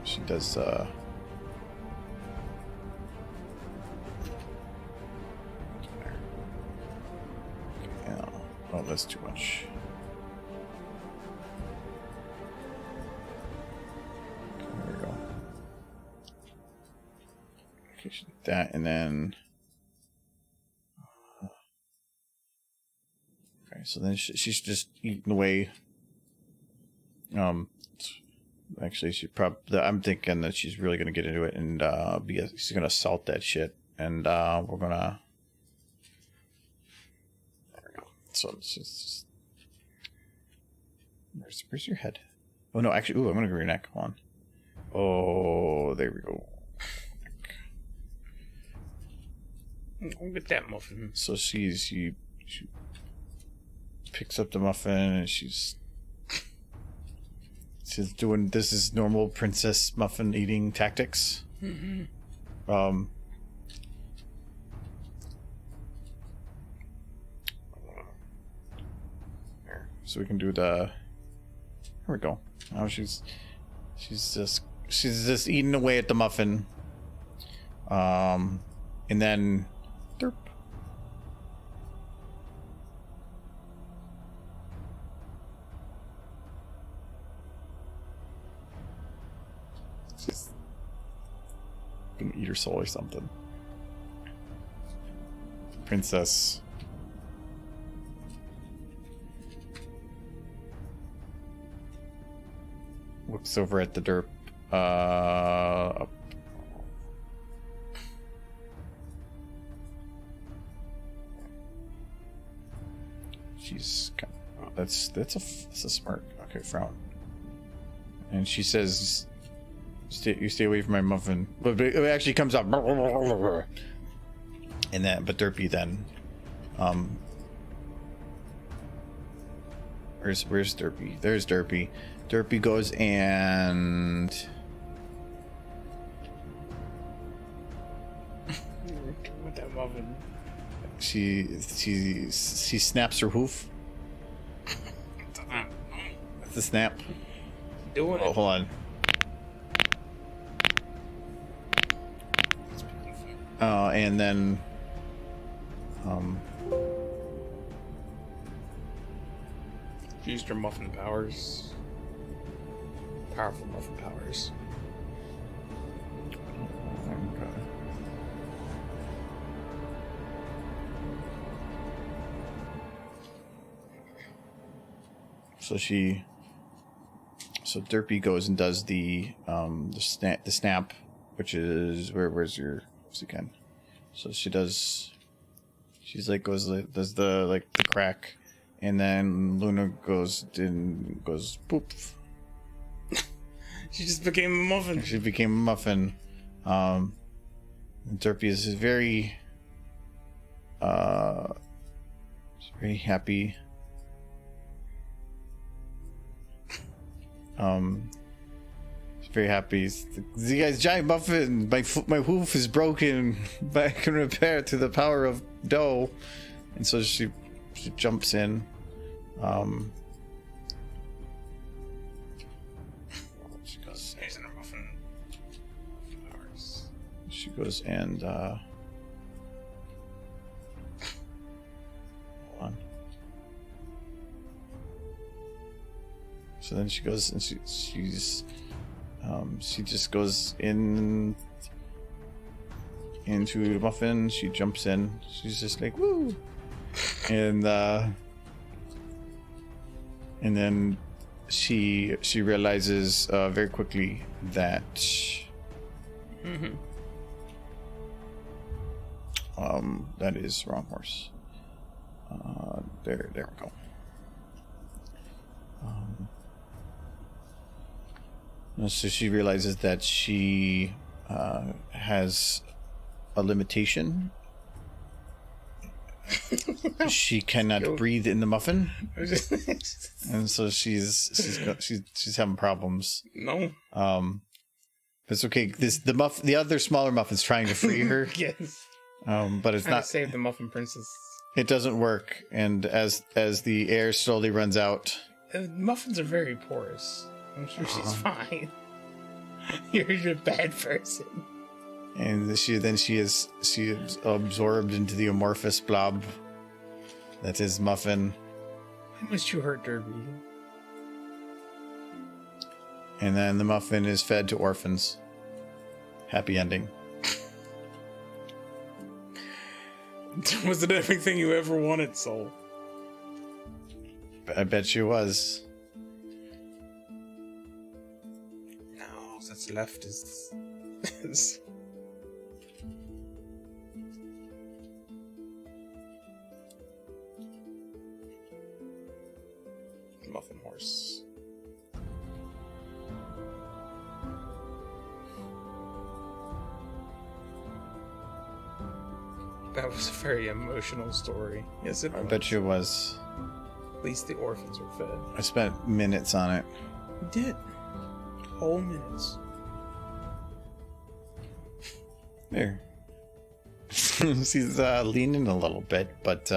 S2: She does Oh, that's too much. Okay, there we go. Okay, that, and then... Okay, so then she's just eating away. Actually, I'm thinking that she's really gonna get into it, and she's gonna salt that shit, and we're gonna. There we go. So it's just... where's your head? Oh no, actually, I'm gonna go your neck. Hold on. Oh, there we go.
S1: Look at that muffin.
S2: So she picks up the muffin, and she's doing, this is normal princess muffin eating tactics.
S1: Mm-hmm.
S2: So we can do the... Here we go. Now she's just eating away at the muffin. And then derp. She's gonna eat her soul or something. Princess. Looks over at the derp. Up. She's kind of, that's a smirk. Okay, frown. And she says, "You stay away from my muffin." But it actually comes out. And then, but Derpy then, where's Derpy? There's Derpy. Derpy goes and
S1: with that muffin.
S2: she snaps her hoof. That's the snap.
S1: Doing
S2: Oh,
S1: it.
S2: hold on. And then
S1: She used her muffin powers. Powerful muffin powers.
S2: So Derpy goes and does the snap, which is where's again. So she does. She's like does the crack, and then Luna goes boop.
S1: She just became a muffin.
S2: She became a muffin. Derpy is very happy. She's very happy. The guy's giant muffin. My hoof is broken, but I can repair it to the power of dough. And so she jumps in.
S1: She goes using her muffin powers.
S2: She goes and hold on. So then she goes and she just goes into the muffin. She jumps in. She's just like woo, and then she realizes very quickly that that is wrong horse. There we go. So she realizes that she has a limitation. She cannot breathe in the muffin, and so she's having problems.
S1: No.
S2: It's okay. The other smaller muffin's trying to free her.
S1: Yes.
S2: But it's
S1: Trying
S2: not.
S1: to save the muffin princess.
S2: It doesn't work, and as the air slowly runs out,
S1: Muffins are very porous. I'm sure she's fine. You're a bad person.
S2: and she is absorbed into the amorphous blob that is Muffin.
S1: Why must you hurt Derby?
S2: And then the muffin is fed to orphans. Happy ending.
S1: Was it everything you ever wanted, Soul?
S2: I bet she was.
S1: No, that's left is... Muffin horse. That was a very emotional story. Yes, it
S2: I
S1: was.
S2: bet you it was.
S1: At least the orphans were fed.
S2: I spent minutes on it.
S1: You did. Whole minutes.
S2: There. She's leaning a little bit, but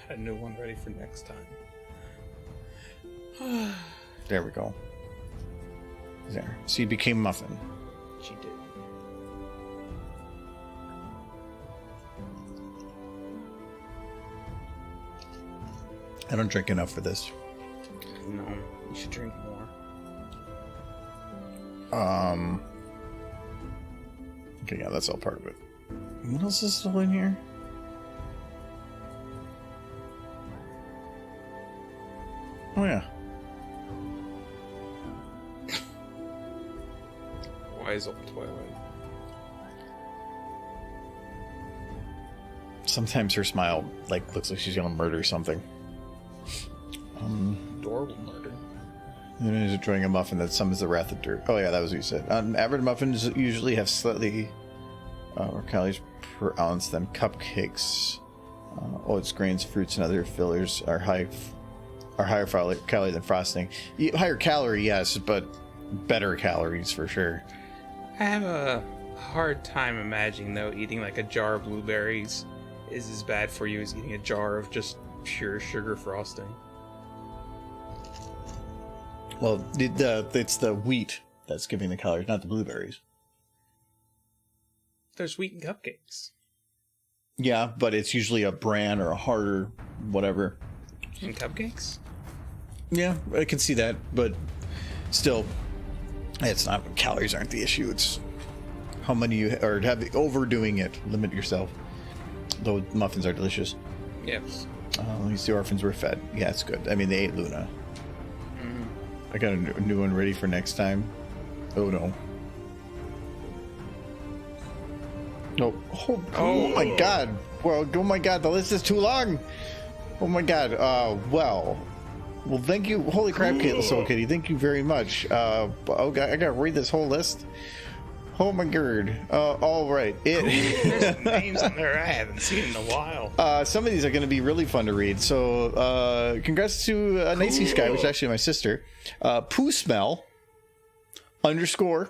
S1: Got a new one ready for next time.
S2: there we go. There. She became muffin.
S1: She did.
S2: I don't drink enough for this.
S1: No, you should drink more.
S2: Okay, yeah, that's all part of it. What else is still in here? Oh yeah.
S1: Wise old Twilight.
S2: Sometimes her smile looks like she's gonna murder something.
S1: Door will murder.
S2: And is enjoying a muffin that summons the wrath of dirt. Oh yeah, that was what you said. Average muffins usually have slightly more calories per ounce than cupcakes. Oats, grains, fruits, and other fillers are higher calorie than frosting. Higher calorie, yes, but better calories for sure.
S1: I have a hard time imagining, though, eating like a jar of blueberries is as bad for you as eating a jar of just pure sugar frosting.
S2: Well, it's the wheat that's giving the calories, not the blueberries.
S1: There's wheat and cupcakes.
S2: Yeah, but it's usually a bran or a harder whatever.
S1: And cupcakes?
S2: Yeah, I can see that, but still, it's not, calories aren't the issue. It's how many you are overdoing it. Limit yourself. Though muffins are delicious.
S1: Yes.
S2: At least the orphans were fed. Yeah, it's good. I mean, they ate Luna. I got a new one ready for next time. Oh no. No. Oh my god. Well, oh my god, the list is too long. Oh my god. Well, thank you. Holy crap, Soul Kitty. Thank you very much. Oh god, I gotta read this whole list. Oh my god. All right.
S1: There's some names in there I haven't seen in a while.
S2: Some of these are going to be really fun to read. So, congrats to Nicey Sky, which is actually my sister. Poo Smell _.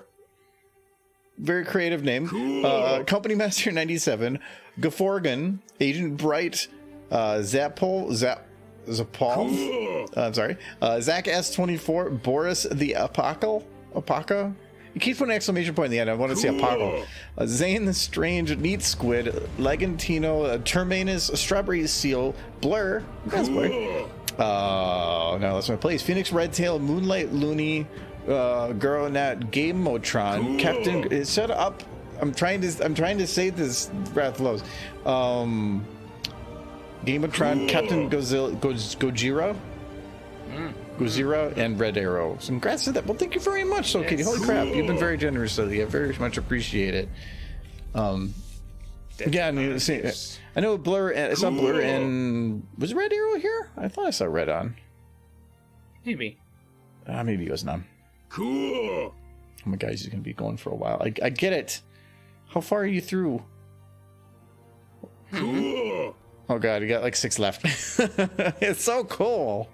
S2: Very creative name. Company Master 97. Gaforgan. Agent Bright. Zapol. I'm sorry. Zach S24. Boris the Apoca. You keep putting an exclamation point in the end. I want to say Apocalypse. Zane the Strange, Neat Squid, Legantino, Terminus, Strawberry Seal, Blur. That's Blur. Now that's my place. Phoenix Redtail, Moonlight Looney, Girl-Nat, Game Motron, Captain. Shut up. I'm trying to say this. Wrath Lows. Gameotron, Captain Gojira. Guzira and Red Arrow. So congrats to that. Well, thank you very much, Soul Kitty. Holy crap, you've been very generous lately. I very much appreciate it. Yeah, I know Blur. It's not Blur. And was Red Arrow here? I thought I saw Red on.
S1: Maybe.
S2: Maybe it was not. Cool. Oh my god, he's gonna be going for a while. I get it. How far are you through? Cool. Oh god, you got like 6 left. It's so cool.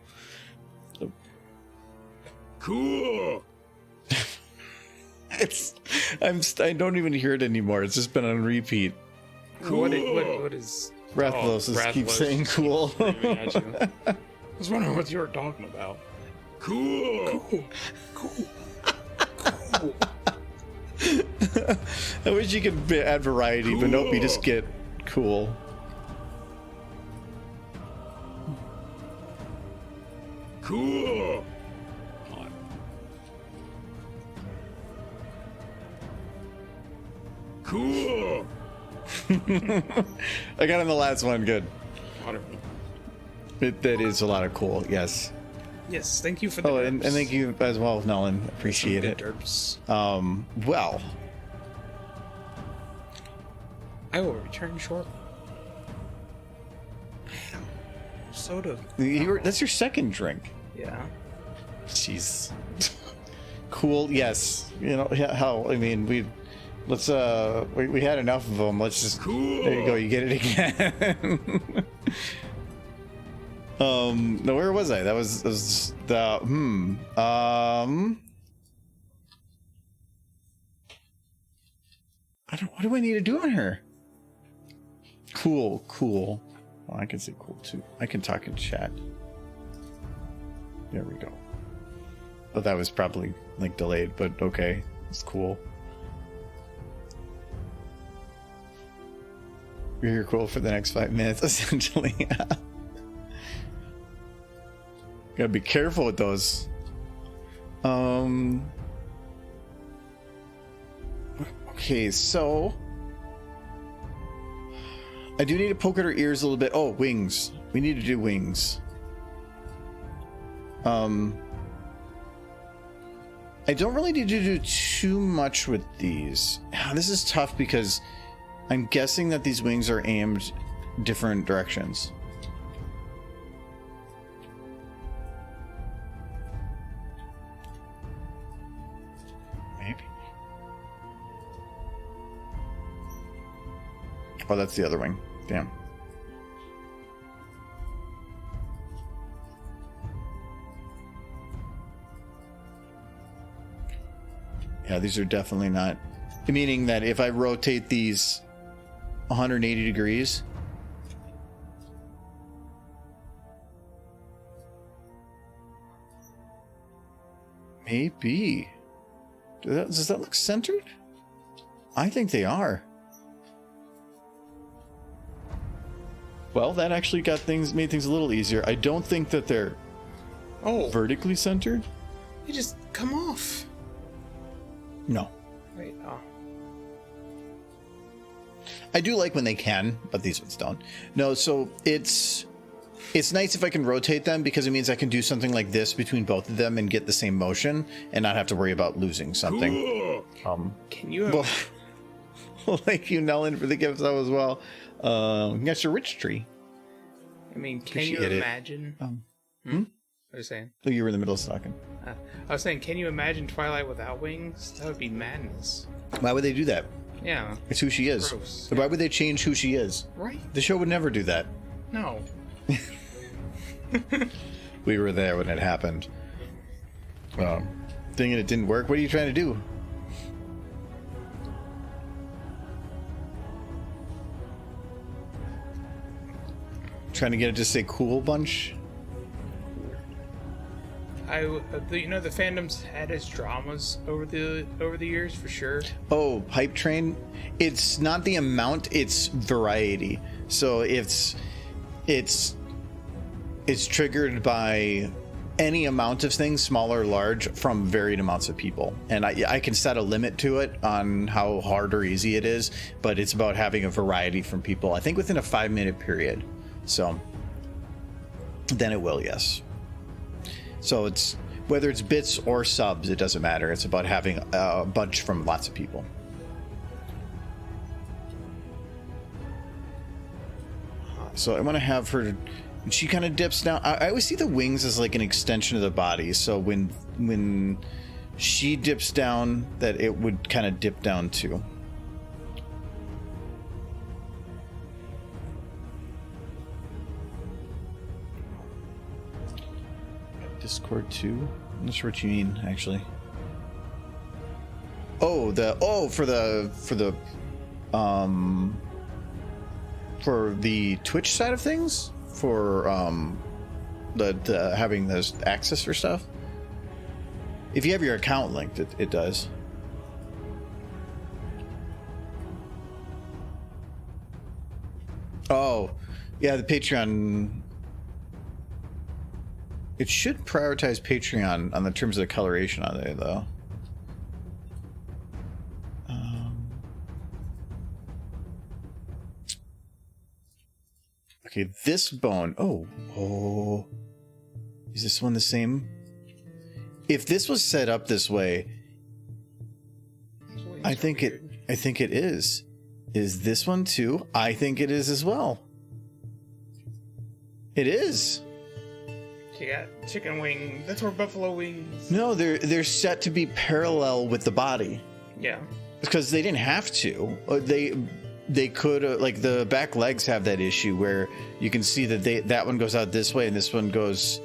S2: Cool. I don't even hear it anymore. It's just been on repeat.
S1: Cool. What is
S2: Rathlos keeps saying cool.
S1: I was wondering what you were talking about. Cool.
S2: I wish you could add variety, but nope, you just get cool.
S1: Cool. Hot. Cool.
S2: I got on the last one. Good.
S1: Wonderful.
S2: That is a lot of cool. Yes.
S1: Yes, thank you for the
S2: and thank you as well, Nolan. Appreciate it.
S1: derps.
S2: Well,
S1: I will return shortly. Soda.
S2: that's your second drink.
S1: Yeah.
S2: Jeez. Cool. Yes. You know, hell, I mean, we had enough of them. Let's just,
S1: Cool.
S2: There you go. You get it again. No, where was I? That was the, what do I need to do on her? Cool. Well, I can say cool too. I can talk in chat. There we go. Oh, that was probably like delayed, but okay. It's cool. You're here cool for the next 5 minutes, essentially. Gotta be careful with those. Okay, so I do need to poke at her ears a little bit. Oh, wings. We need to do wings. I don't really need to do too much with these. This is tough because I'm guessing that these wings are aimed different directions. Maybe. Oh, that's the other wing. Damn. Yeah, these are definitely not. Meaning that if I rotate these 180 degrees. Maybe. Does that look centered? I think they are. Well, that actually made things a little easier. I don't think that they're vertically centered.
S1: They just come off.
S2: No.
S1: Wait, oh.
S2: I do like when they can, but these ones don't. No, so it's nice if I can rotate them because it means I can do something like this between both of them and get the same motion and not have to worry about losing something.
S1: Cool. Can you?
S2: Well, thank you, Nellen, for the gifts as well. That's your rich tree.
S1: I mean, can
S2: Appreciate
S1: you
S2: it.
S1: imagine? What are you saying?
S2: Oh, you were in the middle of talking.
S1: I was saying, can you imagine Twilight without wings? That would be madness.
S2: Why would they do that?
S1: Yeah.
S2: It's who she is.
S1: Gross.
S2: Why would they change who she is?
S1: Right?
S2: The show would never do that.
S1: No.
S2: We were there when it happened. Dang it, it didn't work. What are you trying to do? Trying to get it to say cool bunch?
S1: The fandom's had its dramas over the years for sure.
S2: Oh, hype train. It's not the amount, it's variety. So it's triggered by any amount of things, small or large, from varied amounts of people. And I can set a limit to it on how hard or easy it is, but it's about having a variety from people. I think within a 5-minute period. So then it will, yes. So it's whether it's bits or subs, it doesn't matter. It's about having a bunch from lots of people. So I want to have her. She kind of dips down. I always see the wings as like an extension of the body. So when she dips down, that it would kind of dip down too. Discord 2? I'm not sure what you mean, actually. Oh, for the Twitch side of things, for the having this access for stuff. If you have your account linked, it does. Oh, yeah, the Patreon. It should prioritize Patreon on the terms of the coloration on there, though. Okay, this bone. Oh. Is this one the same? If this was set up this way, I think it is. Is this one too? I think it is as well. It is.
S1: You got chicken wing. That's where buffalo wings.
S2: No, they're set to be parallel with the body.
S1: Yeah.
S2: Because they didn't have to. They could like the back legs have that issue where you can see that that one goes out this way and this one goes.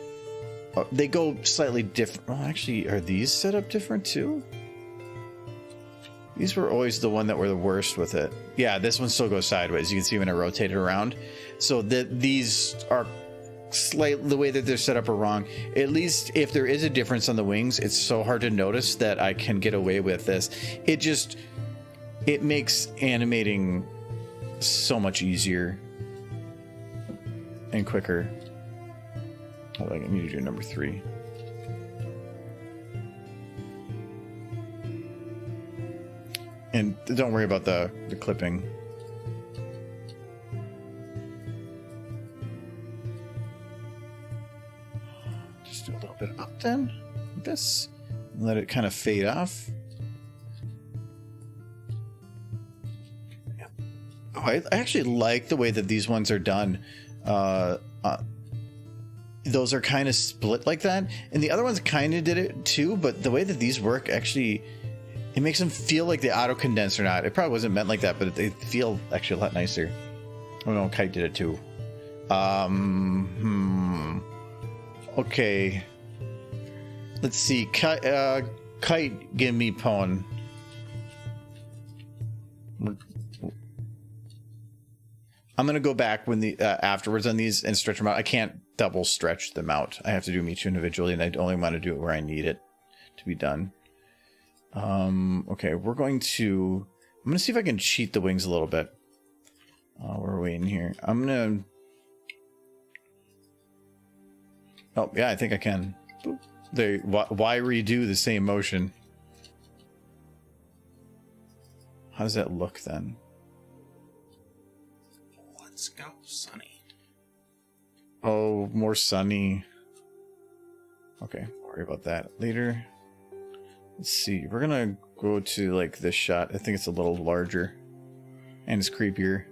S2: They go slightly different. Well, actually, are these set up different too? These were always the one that were the worst with it. Yeah, this one still goes sideways. You can see when I rotate it around. So these are slightly, the way that they're set up are wrong. At least if there is a difference on the wings, it's so hard to notice that I can get away with this. It makes animating so much easier and quicker. Hold on, I need to do number 3. And don't worry about the clipping. Just do a little bit up then. Like this. Let it kind of fade off. Yeah. Oh, I actually like the way that these ones are done. Those are kind of split like that. And the other ones kind of did it too, but the way that these work actually... It makes them feel like they auto-condense or not. It probably wasn't meant like that, but they feel actually a lot nicer. Oh no, Kite did it too. Okay. Let's see. Kite, give me pawn. I'm gonna go back when the afterwards on these and stretch them out. I can't double stretch them out. I have to do them each individually, and I only want to do it where I need it to be done. Okay, I'm gonna see if I can cheat the wings a little bit. Where are we in here? Oh, yeah, I think I can. Boop. Why redo the same motion? How does that look then?
S1: Let's go, Sunny.
S2: Oh, more sunny. Okay, worry about that later. Let's see. We're gonna go to like this shot. I think it's a little larger and it's creepier.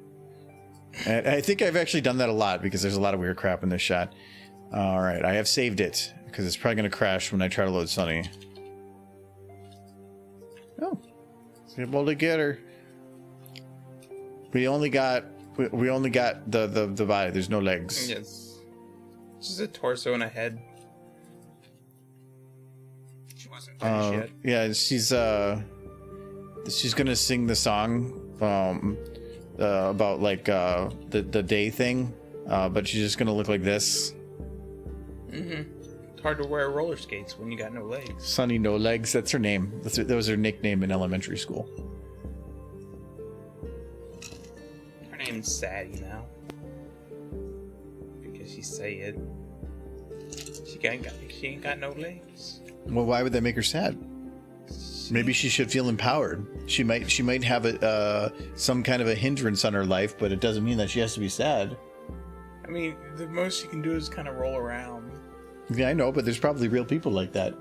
S2: And I think I've actually done that a lot because there's a lot of weird crap in this shot. All right, I have saved it because it's probably gonna crash when I try to load Sunny. Oh, it's able to get her. We only got the body. There's no legs.
S1: Yes. Just a torso and a head. She wasn't finished yet.
S2: Yeah, she's gonna sing the song about like the day thing, but she's just gonna look like this.
S1: It's hard to wear roller skates when you got no legs.
S2: Sunny No Legs, that's her name. That was her nickname in elementary school.
S1: Her name's Sadie now. Because she said she ain't got no legs.
S2: Well, why would that make her sad? Maybe she should feel empowered. She might have some kind of a hindrance on her life, but it doesn't mean that she has to be sad.
S1: I mean, the most you can do is kind of roll around.
S2: Yeah, I know, but there's probably real people like that.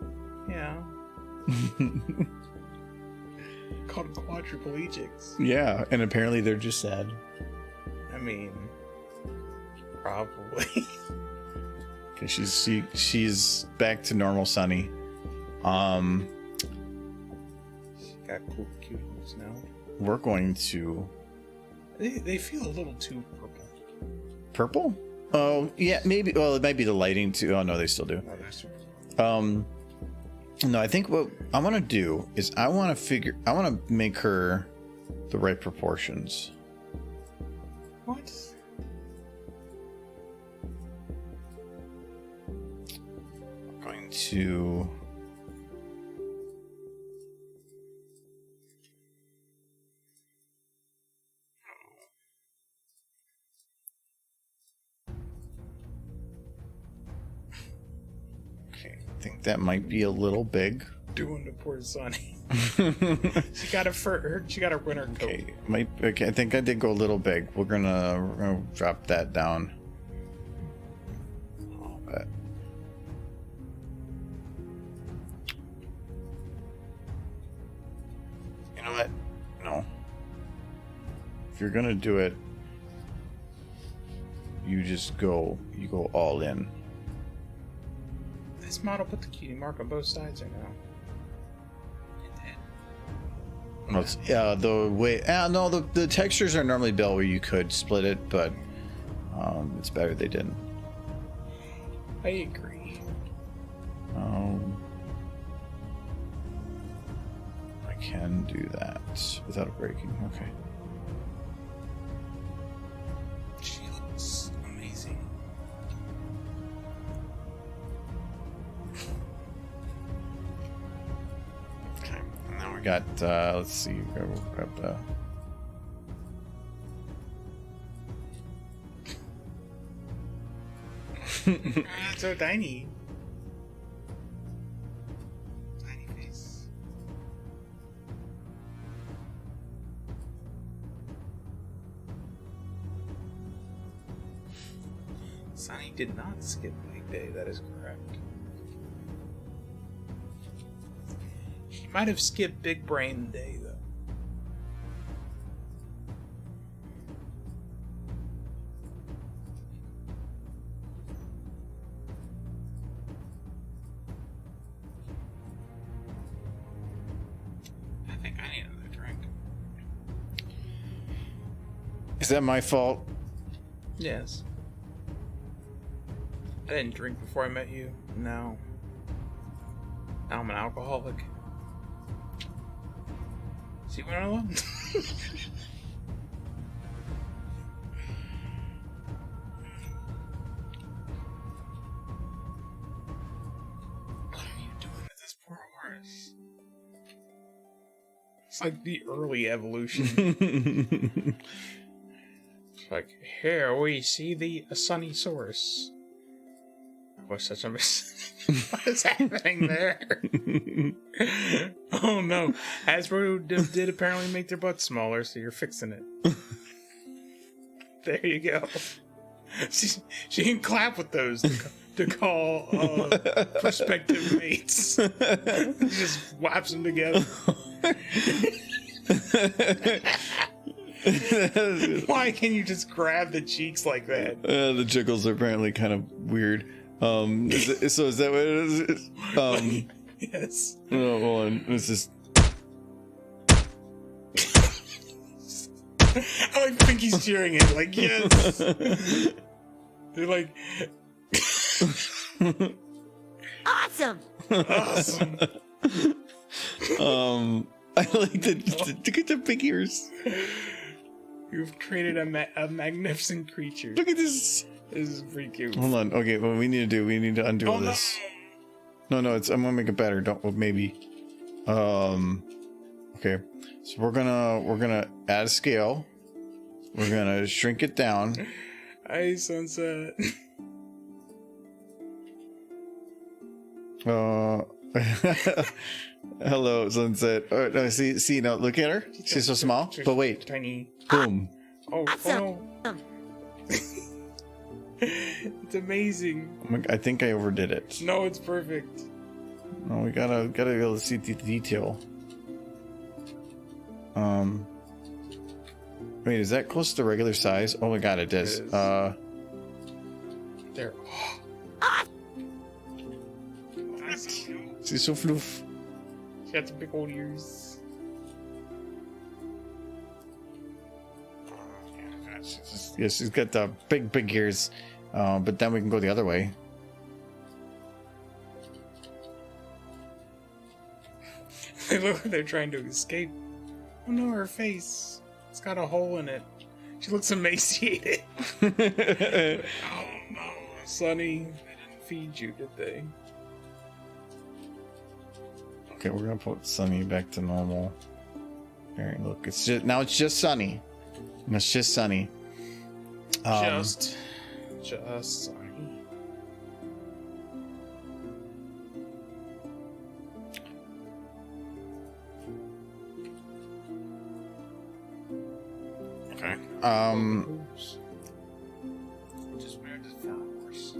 S1: Yeah. Called quadriplegics.
S2: Yeah, and apparently they're just sad.
S1: I mean, probably.
S2: Okay, she's back to normal Sunny.
S1: She got cool cuties now.
S2: We're going to...
S1: They feel a little too purple.
S2: Purple? Oh, yeah, maybe. Well, it might be the lighting too. Oh, no, they still do. No, I think what I want to do is I want to make her the right proportions.
S1: What?
S2: I'm going to... that might be a little big.
S1: Doing the poor Sunny. She got a winter coat.
S2: Okay, I think I did go a little big. We're gonna drop that down. But you know what? No. If you're gonna do it, you go all in.
S1: This model put the cutie mark on both sides or no?
S2: No, it's, the way. No, the textures are normally built where you could split it, but it's better they didn't.
S1: I agree.
S2: I can do that without it breaking. Okay.
S1: She looks amazing.
S2: Okay. And now we got. Let's see. We'll grab the.
S1: So tiny. Tiny face. Sunny did not skip leg day, that is correct. She might have skipped big brain day, though. I think I need another drink.
S2: Is that my fault?
S1: Yes. I didn't drink before I met you. No. Now I'm an alcoholic. See what I want? What are you doing to this poor horse? It's like the early evolution. It's like, here we see the sunny source. Was such a what is happening there? Oh no. Hasbro did apparently make their butt smaller, so you're fixing it. There you go. She can clap with those to call prospective mates. Just whaps them together. Why can you just grab the cheeks like that?
S2: The jiggles are apparently kind of weird. Is that what it is?
S1: Yes.
S2: No, hold on. It's just.
S1: I like think he's cheering it. Like, yes. They're like,
S3: Awesome!
S1: awesome.
S2: I like the look at the big ears.
S1: You've created a magnificent creature.
S2: Look at this.
S1: This is pretty cute.
S2: Hold on. Okay, what we need to undo all this. No, I'm gonna make it better. Maybe. Okay. So we're gonna add a scale. We're gonna shrink it down.
S1: Hi, Sunset.
S2: Hello, Sunset. Oh, no, see now. Look at her. She's so small. But wait.
S1: Tiny.
S2: Boom.
S1: Oh,
S3: Awesome.
S1: oh. It's amazing.
S2: Oh my, I think I overdid it.
S1: No, it's perfect.
S2: No, we gotta be able to see the detail. Wait, is that close to regular size? Oh my god, it is.
S1: It is. There.
S2: She's so floof.
S1: She got the big old ears.
S2: Yeah, she's got the big ears. But then we can go the other way.
S1: They look like they're trying to escape. Oh no, her face. It's got a hole in it. She looks emaciated. Oh no, Sonny. They didn't feed you, did they?
S2: Okay, we're gonna put Sunny back to normal. There, look, it's just Sunny. It's just Sunny.
S1: Just Sunny. Okay. Oops. Just married this fur horse.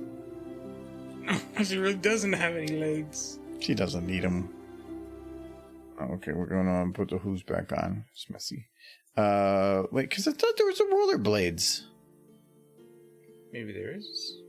S1: No, she really doesn't have any legs.
S2: She doesn't need them. Okay, we're gonna put the hooves back on. It's messy. Wait, because I thought there was a rollerblades.
S1: Maybe there is.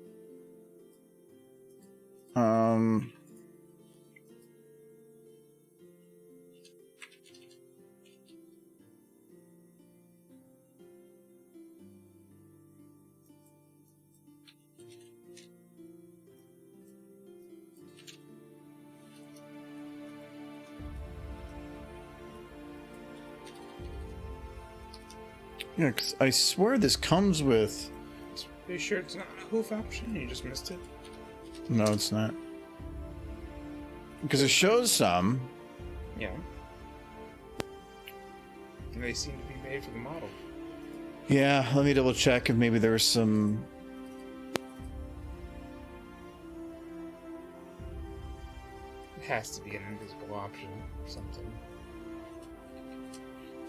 S2: Yeah, because I swear this comes with...
S1: Are you sure it's not a hoof option? You just missed it?
S2: No, it's not. Because it shows some.
S1: Yeah. And they seem to be made for the model.
S2: Yeah, let me double check if maybe there was some...
S1: It has to be an invisible option or something.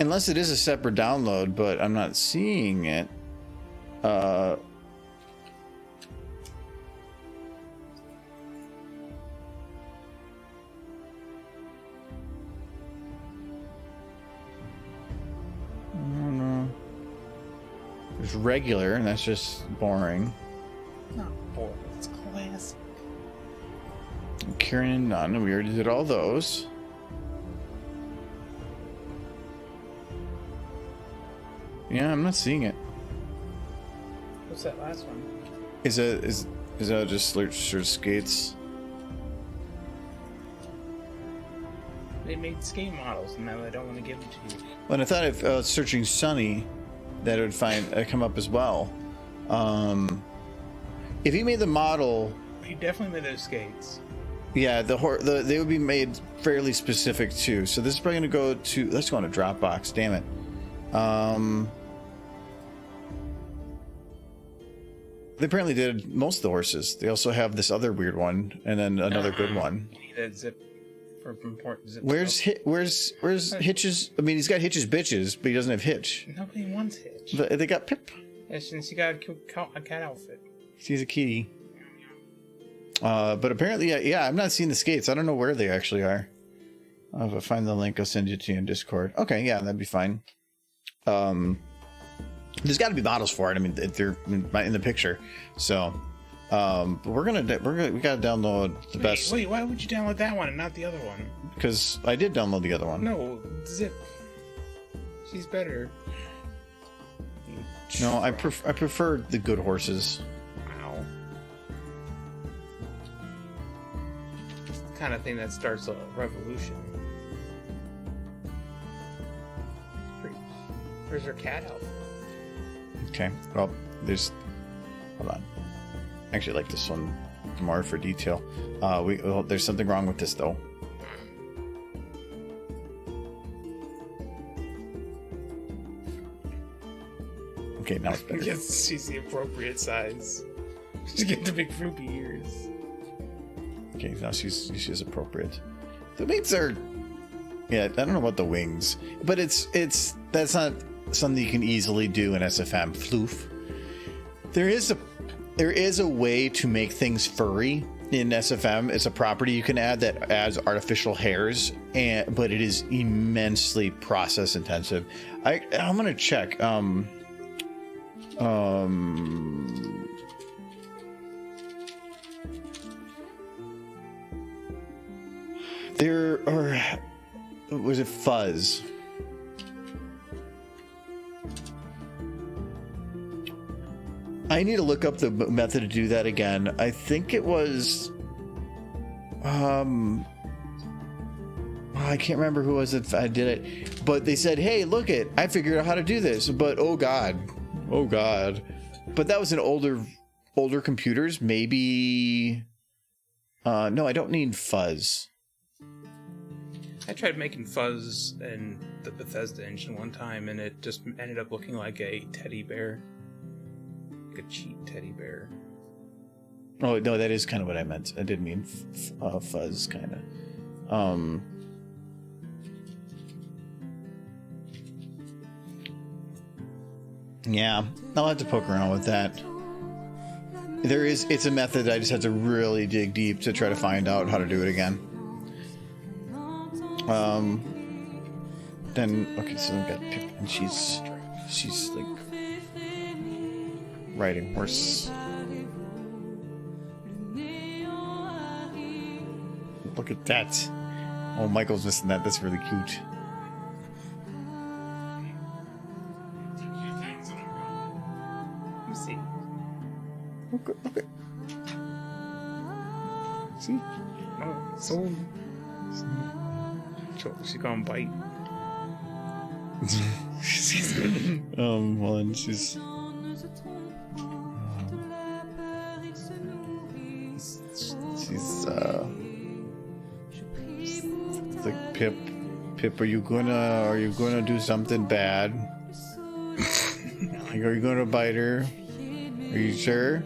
S2: Unless it is a separate download, but I'm not seeing it. There's regular, and that's just boring.
S1: Not boring, it's classic.
S2: Cleanin, none. We already did all those. Yeah, I'm not seeing it.
S1: What's that last one?
S2: Is that just sort of skates?
S1: They made skate models, and now they don't want to give them to you.
S2: Well, and I thought if searching Sunny, that it would come up as well. If he made the model,
S1: He definitely made those skates.
S2: yeah, they would be made fairly specific too. So this is probably going to go to. Let's go on a Dropbox. Damn it. They apparently did most of the horses. They also have this other weird one, and then another good one.
S1: You need that zip for important zip.
S2: Where's Hitch's? I mean, he's got Hitch's bitches, but he doesn't have Hitch.
S1: Nobody wants Hitch.
S2: They got Pip.
S1: Yeah, since you got a cat outfit.
S2: He's a kitty. But apparently, yeah, I'm not seeing the skates. I don't know where they actually are. If I find the link, I'll send it to you in Discord. Okay, yeah, that'd be fine. There's got to be models for it. I mean, they're in the picture. So, but we gotta download the best.
S1: Wait, why would you download that one and not the other one?
S2: Because I did download the other one.
S1: No, Zip. She's better.
S2: No, I prefer the good horses.
S1: Wow. It's the kind of thing that starts a revolution. Where's her cat outfit?
S2: Okay, well, hold on. I actually like this one more for detail. There's something wrong with this though. Okay, now it's better.
S1: Yes, she's the appropriate size. She's getting the big droopy ears.
S2: Okay, now she's appropriate. The wings are, yeah, I don't know about the wings, but that's not something you can easily do in SFM. Floof. There is a way to make things furry in SFM. It's a property you can add that adds artificial hairs, but it is immensely process intensive. I'm gonna check. There are. Was it fuzz? I need to look up the method to do that again. I think it was. I can't remember who was it. I did it, but they said, "Hey, look it! I figured out how to do this." But oh god. But that was in older computers. Maybe. No, I don't need fuzz.
S1: I tried making fuzz in the Bethesda engine one time, and it just ended up looking like a teddy bear. Like a cheap teddy bear.
S2: Oh, no, that is kind of what I meant. I did mean fuzz, kind of. Yeah, I'll have to poke around with that. It's a method. I just have to really dig deep to try to find out how to do it again. Then okay, so we've got Pip, and she's like riding horse. Look at that. Oh, Michael's missing that. That's really cute.
S1: You see.
S2: Okay. See?
S1: No, so she's gonna bite.
S2: Well, and she's it's like, Pip, are you gonna do something bad? Like, are you gonna bite her? Are you sure?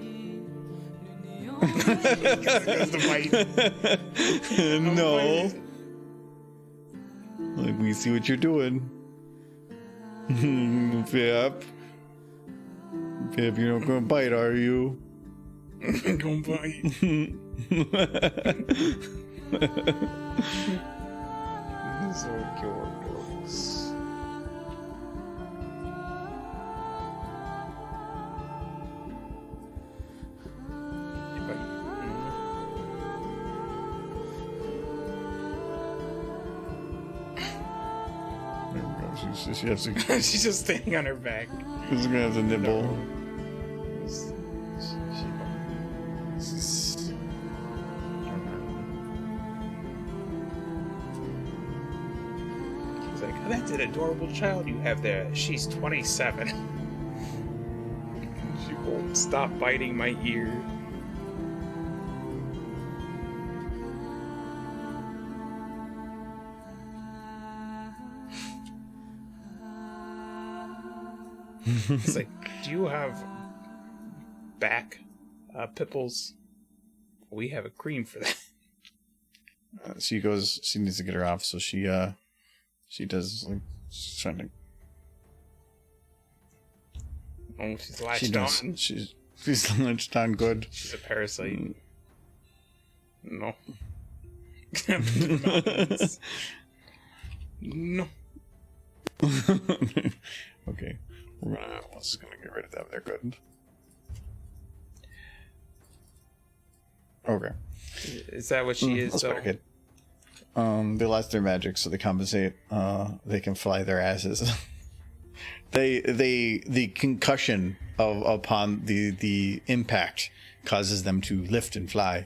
S2: No. Like, we see what you're doing. Pip, you're not gonna bite, are you?
S1: Gonna bite. So cute.
S2: She has to.
S1: She's just standing on her back.
S2: She's gonna have to nibble.
S1: He's like, oh, that's an adorable child you have there. She's 27. She won't stop biting my ear. It's like, do you have back pimples? We have a cream for that.
S2: She needs to get her off, so she does, like, she's trying to.
S1: Oh, she's latched on.
S2: She's latched on good.
S1: She's a parasite. No. No.
S2: Okay. We're just gonna get rid of that. They're good. Okay.
S1: Is that what she is?
S2: That's
S1: Though?
S2: pretty good. They lost their magic, so they compensate. They can fly their asses. The concussion upon the impact causes them to lift and fly.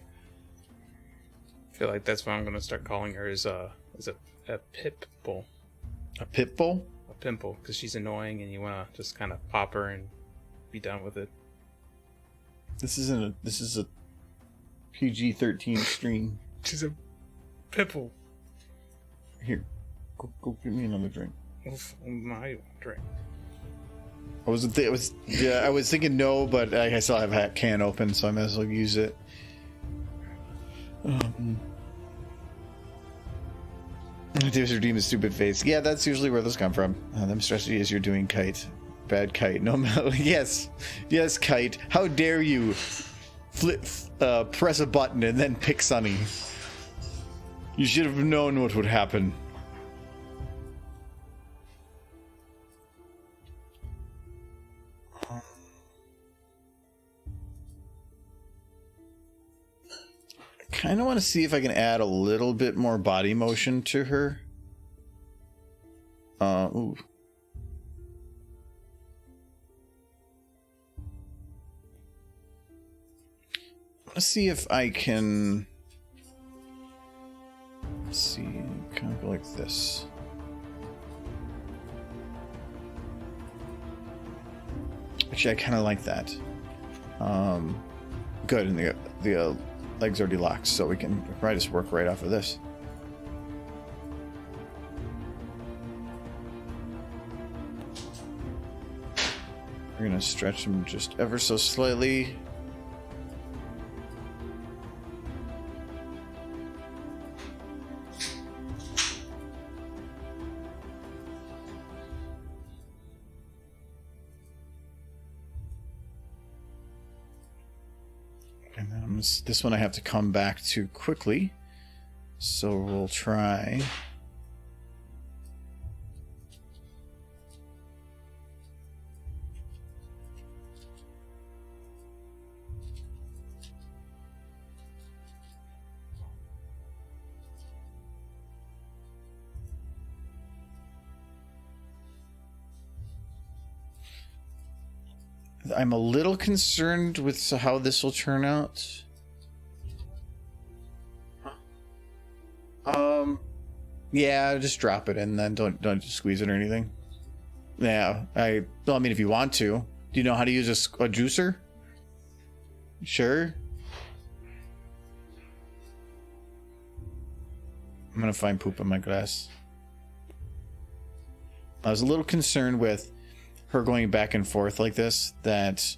S1: I feel like that's what I'm gonna start calling her. Is a pip bull.
S2: A pit bull?
S1: A pimple, because she's annoying, and you want to just kind of pop her and be done with it.
S2: This is a PG-13 stream.
S1: She's a pimple.
S2: Here, go get me another drink.
S1: Oof, my drink.
S2: I was thinking no, but I still have a can open, so I might as well use it. There's your demon's stupid face. Yeah, that's usually where those come from. Them strategies you're doing, Kite. Bad Kite. No, yes, Kite. How dare you press a button and then pick Sunny? You should have known what would happen. I kind of want to see if I can add a little bit more body motion to her. Ooh. Let's see if I can. Let's see, kind of go like this. Actually, I kind of like that. Good, and the legs already locked, so we can probably just work right off of this. We're gonna stretch them just ever so slightly. This one I have to come back to quickly. So we'll try. I'm a little concerned with how this will turn out. Yeah, just drop it in then. Don't squeeze it or anything. Yeah, well, I mean, if you want to. Do you know how to use a juicer? Sure. I'm gonna find poop in my glass. I was a little concerned with her going back and forth like this, that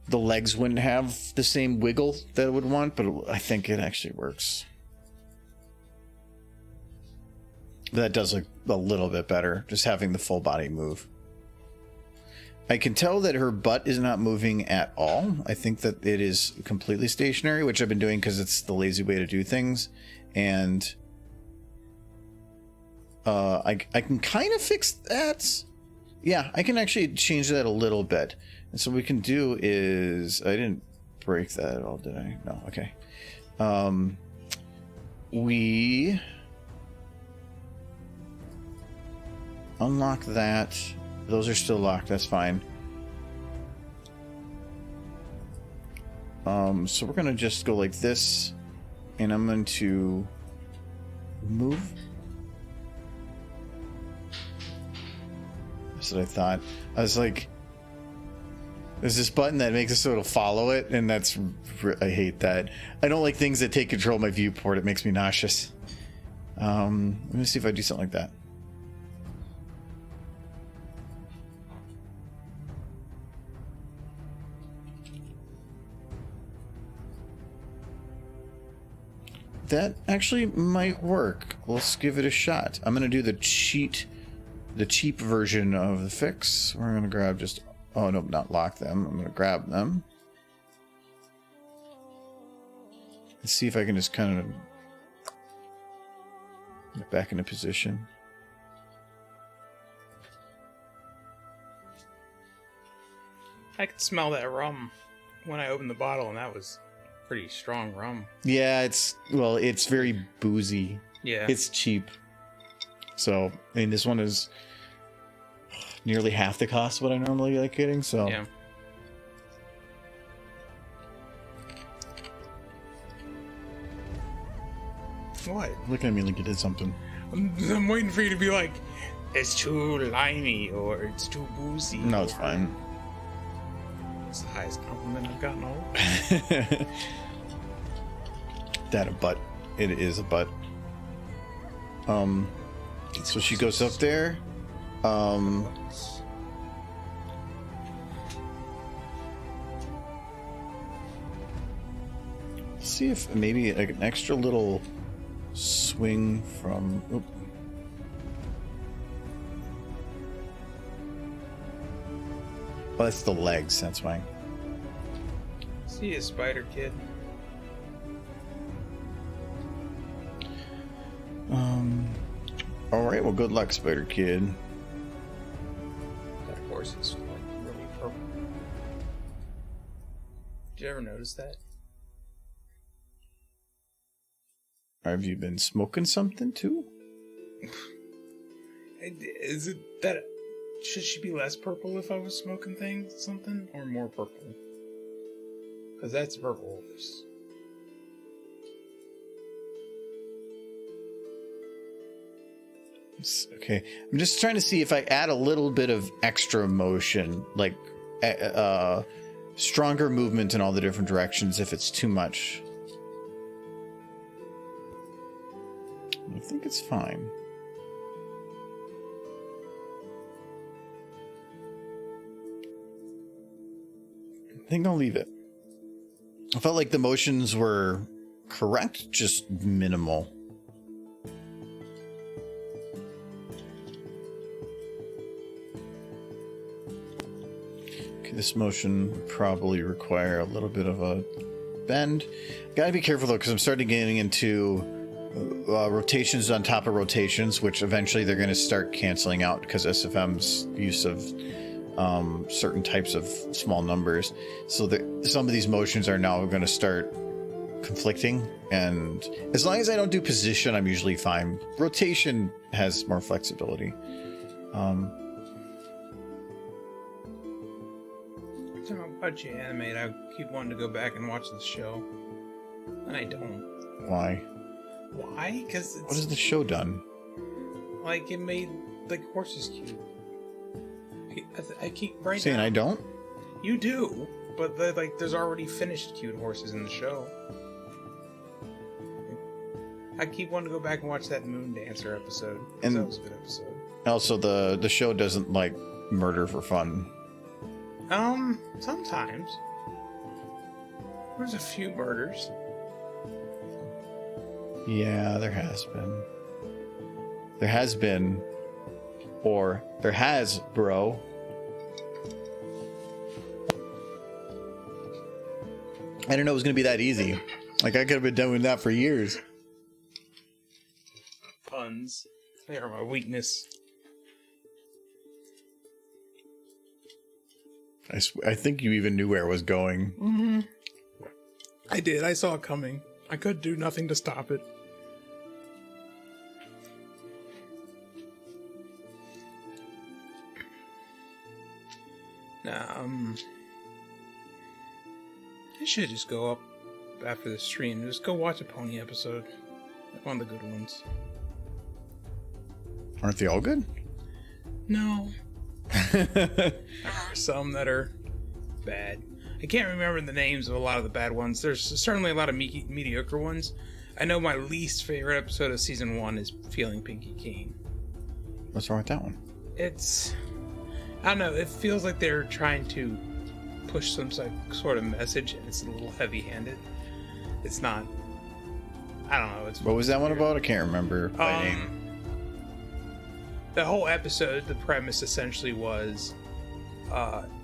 S2: the legs wouldn't have the same wiggle that it would want, but I think it actually works. That does look a little bit better, just having the full body move. I can tell that her butt is not moving at all. I think that it is completely stationary, which I've been doing because it's the lazy way to do things. And I can kind of fix that. Yeah, I can actually change that a little bit. And so what we can do is... I didn't break that at all, did I? No, okay. We... unlock that. Those are still locked, that's fine. So we're going to just go like this. And I'm going to move... That's what I thought. I was like, there's this button that makes it so it'll follow it, and that's... I hate that. I don't like things that take control of my viewport. It makes me nauseous. Let me see if I do something like that. That actually might work. Let's give it a shot. I'm going to do the cheap version of the fix. We're going to grab just... Oh, no, not lock them. I'm going to grab them. Let's see if I can just kind of get back into position.
S1: I could smell that rum when I opened the bottle, and that was pretty strong rum.
S2: Yeah, it's very boozy.
S1: Yeah.
S2: It's cheap. So, I mean, this one is nearly half the cost of what I normally like getting, so...
S1: Yeah. What?
S2: Look at me like you did something.
S1: I'm waiting for you to be like, it's too limey, or it's too boozy.
S2: No, it's fine.
S1: It's the highest compliment I've gotten all.
S2: That a butt. It is a butt. So she goes up there. See if maybe like an extra little swing from... Oop. Oh, that's the legs, that's why.
S1: See you, Spider Kid.
S2: Alright, well, good luck, Spider Kid.
S1: That horse is like really purple. Did you ever notice that?
S2: Have you been smoking something too?
S1: Is it that... Should she be less purple if I was smoking something? Or more purple? Because that's a purple horse.
S2: Okay, I'm just trying to see if I add a little bit of extra motion, like stronger movement in all the different directions if it's too much. I think it's fine. I think I'll leave it. I felt like the motions were correct, just minimal. Okay, this motion would probably require a little bit of a bend. Gotta be careful though, because I'm starting getting into rotations on top of rotations, which eventually they're going to start canceling out because SFM's use of certain types of small numbers. So some of these motions are now going to start conflicting, and as long as I don't do position, I'm usually fine. Rotation has more flexibility.
S1: So about you, Animate, I keep wanting to go back and watch this show, and I don't.
S2: Why?
S1: Why? Because
S2: What has the show done?
S1: like it made like horses cute. I keep right
S2: Saying
S1: now.
S2: I don't?
S1: You do, but there's already finished cute horses in the show. I keep wanting to go back and watch that Moon Dancer episode.
S2: And
S1: that was a good episode.
S2: Also, the show doesn't like murder for fun.
S1: Sometimes. There's a few murders.
S2: Yeah, there has been. There has been. Or there has, bro. I didn't know it was going to be that easy. Like, I could have been doing that for years.
S1: Puns. They are my weakness.
S2: I think you even knew where it was going.
S1: Mm-hmm. I did. I saw it coming. I could do nothing to stop it. I should just go up after the stream. Just go watch a pony episode. One of the good ones.
S2: Aren't they all good?
S1: No. There are some that are bad. I can't remember the names of a lot of the bad ones. There's certainly a lot of mediocre ones. I know my least favorite episode of season 1 is Feeling Pinky Keen.
S2: What's wrong with that one?
S1: It's... I don't know, it feels like they're trying to push some sort of message, and it's a little heavy-handed. It's not... I don't know. It's
S2: What was that one about? I can't remember by name.
S1: The whole episode, the premise essentially was...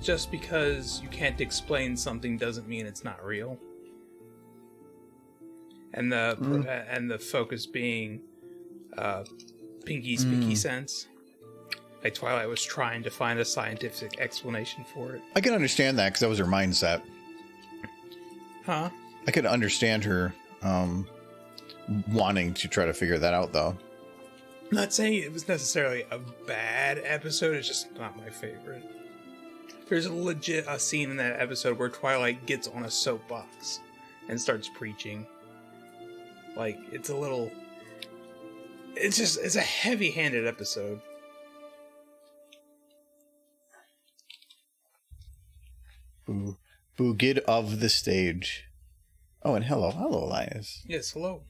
S1: just because you can't explain something doesn't mean it's not real. And the focus being Pinky's Pinky sense. Like Twilight was trying to find a scientific explanation for it.
S2: I can understand that because that was her mindset.
S1: Huh?
S2: I could understand her wanting to try to figure that out, though.
S1: I'm not saying it was necessarily a bad episode, it's just not my favorite. There's a scene in that episode where Twilight gets on a soapbox and starts preaching. Like, it's a a heavy-handed episode.
S2: Boo, get of the stage. Oh, and hello, Elias.
S1: Yes, hello.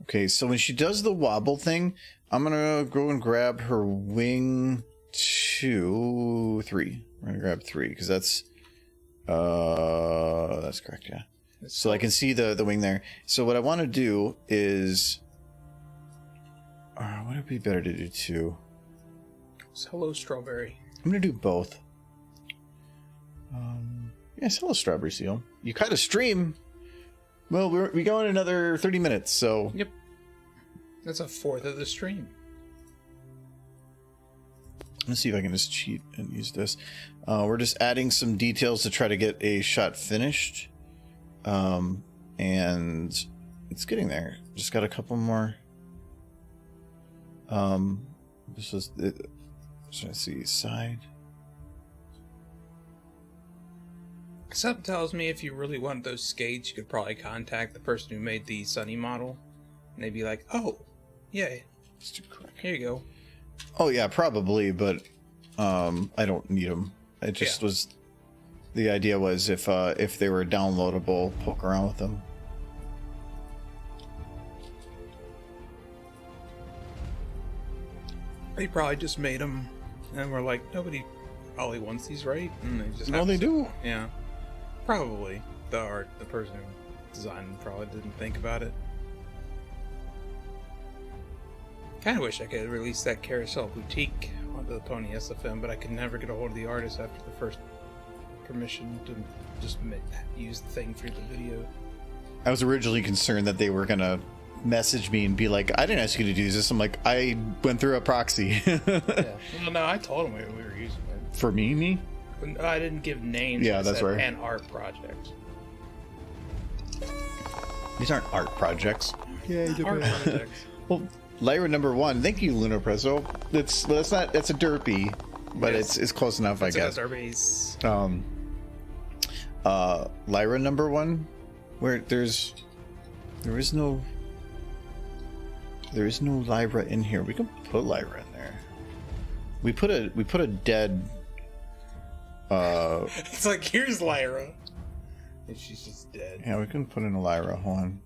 S2: Okay, so when she does the wobble thing, I'm gonna go and grab her wing 2, 3. We're gonna grab 3 because that's correct, yeah. So I can see the wing there. So what I want to do is, would it be better to do 2?
S1: It's hello, Strawberry.
S2: I'm gonna do both. Yes, hello, Strawberry Seal. You cut a stream. Well, we go in another 30 minutes, so...
S1: Yep. That's a fourth of the stream.
S2: Let's see if I can just cheat and use this. We're just adding some details to try to get a shot finished. And it's getting there. Just got a couple more. This was... Let's see, side...
S1: Something tells me if you really want those skates, you could probably contact the person who made the Sunny model. And they'd be like, oh, yeah, here you go.
S2: Oh, yeah, probably, but I don't need them. It just was... The idea was if they were downloadable, poke around with them.
S1: They probably just made them, and we're like, nobody probably wants these, right? And they just
S2: No, they do.
S1: Yeah. Probably. The person who designed them probably didn't think about it. Kind of wish I could release that Carousel Boutique on want the Pony SFM, but I could never get a hold of the artist after the first permission to just use the thing through the video.
S2: I was originally concerned that they were gonna message me and be like, I didn't ask you to do this. I'm like, I went through a proxy.
S1: Yeah. Well, no, I told them we were using it.
S2: For me?
S1: I didn't give names.
S2: Yeah,
S1: I
S2: that's
S1: said
S2: right.
S1: An art project.
S2: These aren't art projects.
S1: Yeah, art projects.
S2: Well, Lyra number 1. Thank you, Lunar Presso. That's a derpy, but
S1: Yes.
S2: it's close enough, I guess.
S1: Derbies.
S2: Lyra number 1, where there is no Lyra in here. We can put Lyra in there. We put a dead.
S1: It's like, here's Lyra, and she's just dead.
S2: Yeah, we can put in a Lyra. Hold on.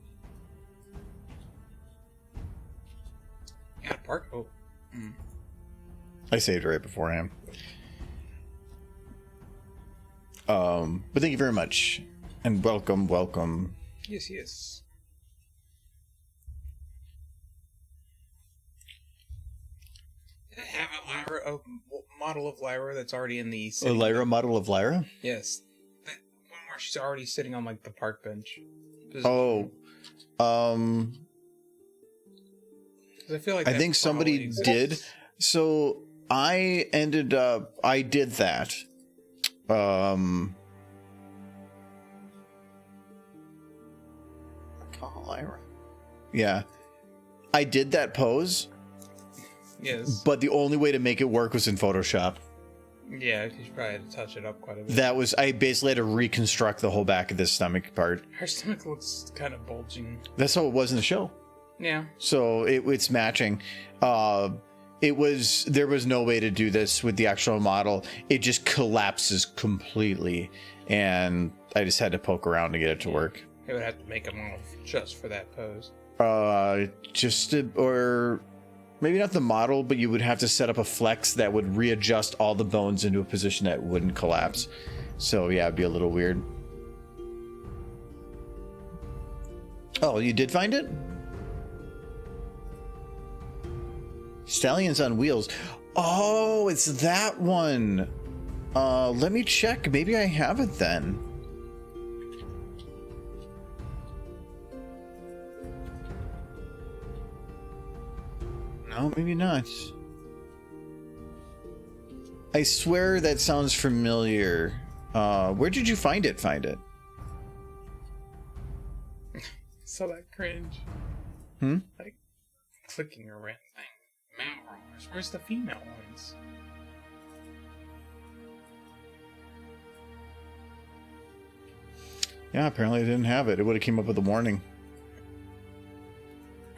S1: Yeah, park. Oh.
S2: I saved it right beforehand. But thank you very much, and welcome.
S1: Yes. I have a model of Lyra that's already in the.
S2: A Lyra model of Lyra?
S1: Yes, that one where she's already sitting on like the park bench.
S2: Oh,
S1: 'Cause I feel like
S2: I
S1: that
S2: think somebody
S1: probably exists.
S2: did. So I did that. Lyra. Yeah, I did that pose,
S1: Yes.
S2: but the only way to make it work was in Photoshop.
S1: Yeah, you probably had to touch it up quite a bit.
S2: I basically had to reconstruct the whole back of this stomach part.
S1: Her stomach looks kind of bulging.
S2: That's how it was in the show.
S1: Yeah.
S2: So it's matching. There was no way to do this with the actual model. It just collapses completely, and I just had to poke around to get it to work.
S1: They would have to make a model just for that pose.
S2: Or maybe not the model, but you would have to set up a flex that would readjust all the bones into a position that wouldn't collapse. So yeah, it'd be a little weird. Oh, you did find it? Stallions on Wheels. Oh, it's that one. Let me check. Maybe I have it then. No, maybe not. I swear that sounds familiar. Where did you find it?
S1: So that cringe.
S2: Hmm?
S1: Like clicking around thing. Male rollers. Where's the female ones?
S2: Yeah, apparently I didn't have it. It would have came up with a warning.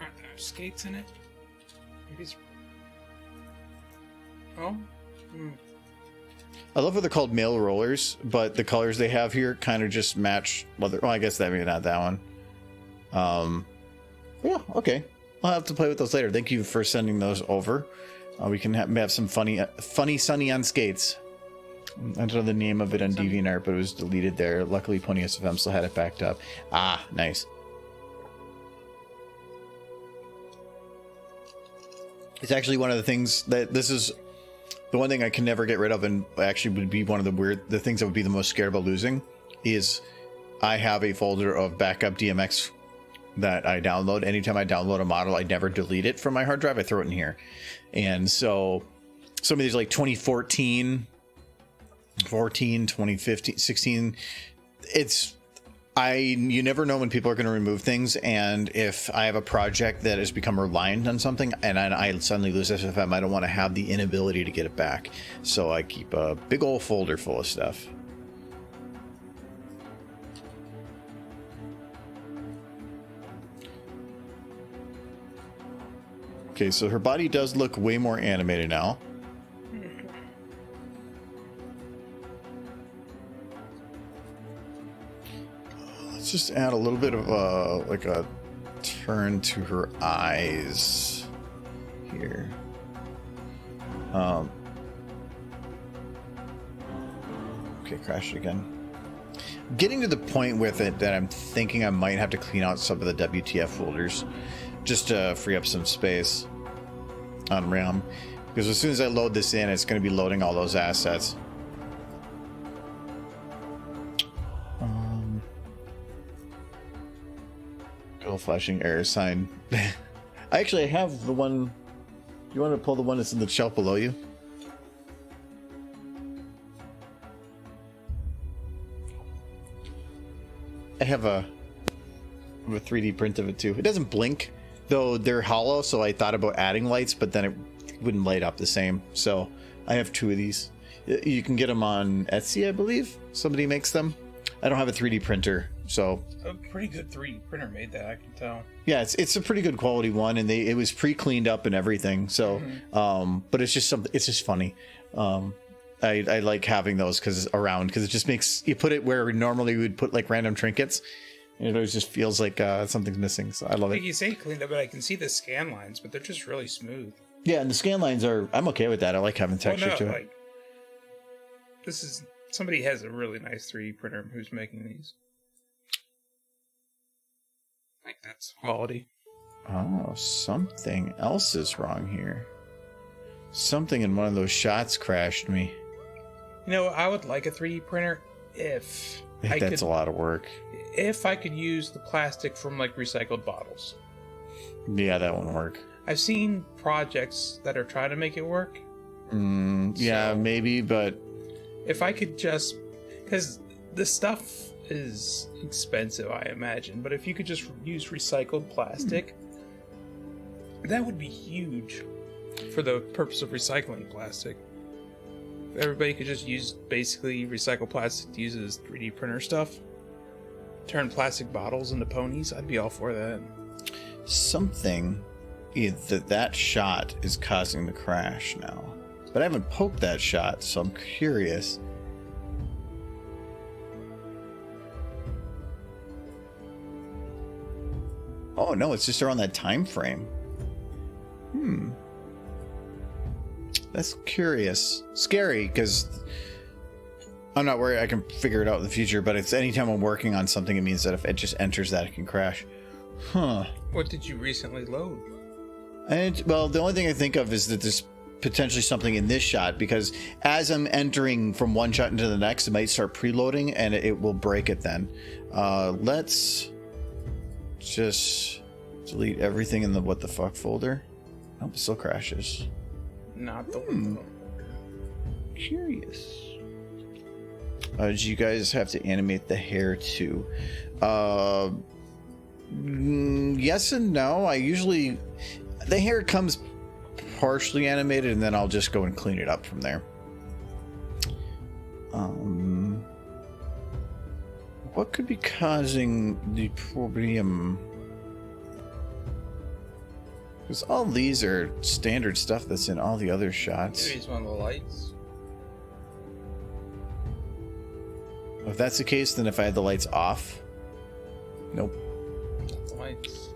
S1: Aren't there skates in it? Maybe it's... Oh?
S2: I love how they're called male rollers, but the colors they have here kind of just match. Well, I guess that maybe not that one. Yeah, okay. I'll have to play with those later. Thank you for sending those over. We can have some funny Sunny on skates. I don't know the name of it on DeviantArt, but it was deleted there. Luckily, Pony SFM still had it backed up. Ah, nice. It's actually one of the things that this is the one thing I can never get rid of, and actually would be one of the things that would be the most scared about losing is I have a folder of backup DMX that I download. Anytime I download a model, I never delete it from my hard drive. I throw it in here. And so some of these like 2014, 2015, 16, you never know when people are going to remove things, and if I have a project that has become reliant on something and I suddenly lose SFM, I don't want to have the inability to get it back. So I keep a big old folder full of stuff. Okay, so her body does look way more animated now. Let's just add a little bit of like a turn to her eyes here. Okay, crashed again. Getting to the point with it that I'm thinking I might have to clean out some of the WTF folders just to free up some space on RAM. Because as soon as I load this in, it's going to be loading all those assets. Flashing error sign. I actually have the one. You want to pull the one that's in the shelf below you? I have a 3D print of it too. It doesn't blink, though they're hollow, so I thought about adding lights, but then it wouldn't light up the same. So I have 2 of these. You can get them on Etsy, I believe. Somebody makes them. I don't have a 3D printer, so
S1: A pretty good 3D printer made that, I can tell.
S2: yeah, it's a pretty good quality one, and it was pre-cleaned up and everything. So, but it's just something. It's just funny. I like having those because it just makes you put it where normally we would put like random trinkets, and it always just feels like something's missing. So I love
S1: Like
S2: it.
S1: you say cleaned up, but I can see the scan lines, but they're just really smooth.
S2: Yeah, and the scan lines I'm okay with that. I like having texture to it.
S1: Like, this is somebody has a really nice 3D printer who's making these. Like that's quality.
S2: Oh, something else is wrong here. Something in one of those shots crashed me.
S1: You know, I would like a 3D printer if
S2: That's a lot of work.
S1: If I could use the plastic from like recycled bottles.
S2: Yeah, that won't work.
S1: I've seen projects that are trying to make it work.
S2: Yeah, maybe, but
S1: if I could just, because the stuff is expensive, I imagine, but if you could just use recycled plastic, that would be huge for the purpose of recycling plastic. If everybody could just use basically recycled plastic to use as 3D printer stuff, turn plastic bottles into ponies, I'd be all for that.
S2: something that shot is causing the crash now. But I haven't poked that shot, so I'm curious. Oh no, it's just around that time frame. That's curious. Scary, because I'm not worried I can figure it out in the future, but it's anytime I'm working on something, it means that if it just enters that, it can crash. Huh.
S1: What did you recently load?
S2: Well, the only thing I think of is that there's potentially something in this shot, because as I'm entering from one shot into the next, it might start preloading and it will break it then. Let's just delete everything in the what the fuck folder. Oh, it still crashes.
S1: Not the one.
S2: Curious. Did you guys have to animate the hair too? Yes and no. I usually... The hair comes partially animated, and then I'll just go and clean it up from there. What could be causing the problem? Because all these are standard stuff that's in all the other shots.
S1: Maybe it's one of the lights.
S2: If that's the case, then if I had the lights off... Nope.
S1: Not the lights.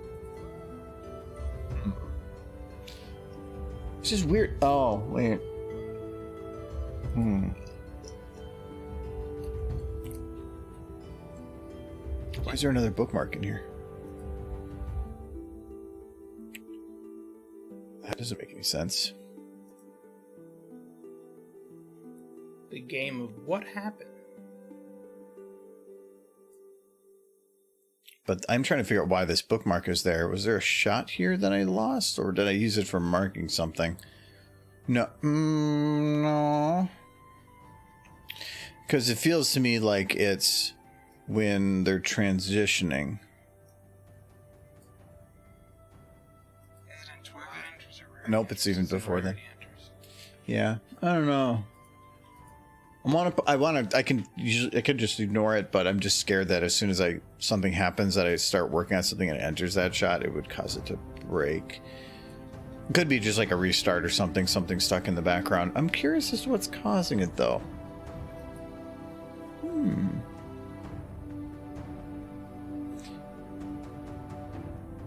S2: This is weird. Oh, wait. Why is there another bookmark in here? That doesn't make any sense.
S1: The game of what happened.
S2: But I'm trying to figure out why this bookmark is there. Was there a shot here that I lost, or did I use it for marking something? No. No. Because it feels to me like it's when they're transitioning. Nope, it's even before then. Yeah, I don't know. I could just ignore it, but I'm just scared that as soon as something happens, that I start working on something and it enters that shot, it would cause it to break. It could be just like a restart or something stuck in the background. I'm curious as to what's causing it, though.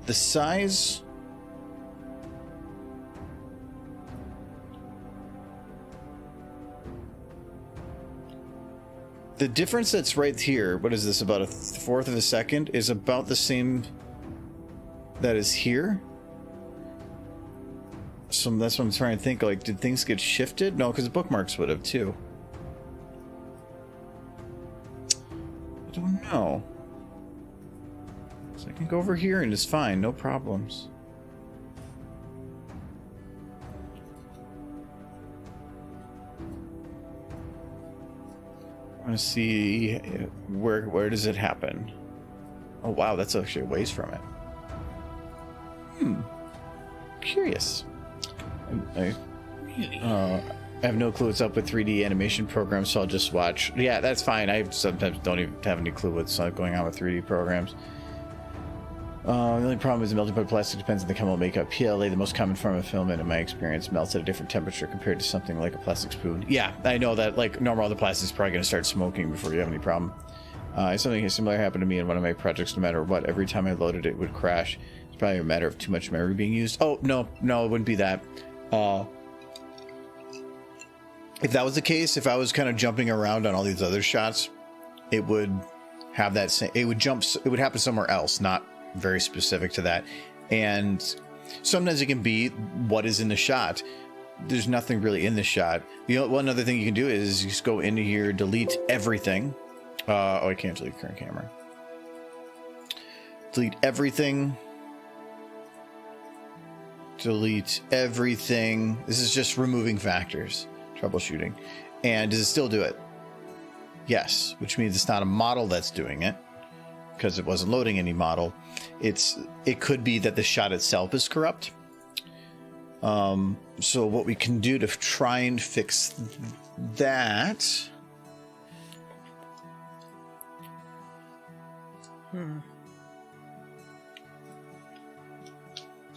S2: The size... The difference that's right here, what is this, about a fourth of a second, is about the same that is here. So that's what I'm trying to think. Like, did things get shifted? No, because the bookmarks would have too. I don't know. So I can go over here and it's fine, no problems. I want to see where does it happen? Oh wow, that's actually a ways from it. Curious. I have no clue what's up with 3D animation programs, so I'll just watch. Yeah, that's fine. I sometimes don't even have any clue what's going on with 3D programs. The only problem is the melting point plastic depends on the chemical makeup. PLA, the most common form of filament in my experience, melts at a different temperature compared to something like a plastic spoon. Yeah, I know that, like, normal other plastic is probably going to start smoking before you have any problem. Something similar happened to me in one of my projects. No matter what, every time I loaded it would crash. It's probably a matter of too much memory being used. Oh, no, it wouldn't be that. If that was the case, if I was kind of jumping around on all these other shots, it would have that same, it would happen somewhere else, not very specific to that. And sometimes it can be what is in the shot. There's nothing really in the shot. You know, one other thing you can do is just go into here, delete everything. Oh, I can't delete current camera. Delete everything. Delete everything. This is just removing factors, troubleshooting. And does it still do it? Yes, which means it's not a model that's doing it, because it wasn't loading any model. It could be that the shot itself is corrupt. So what we can do to try and fix that.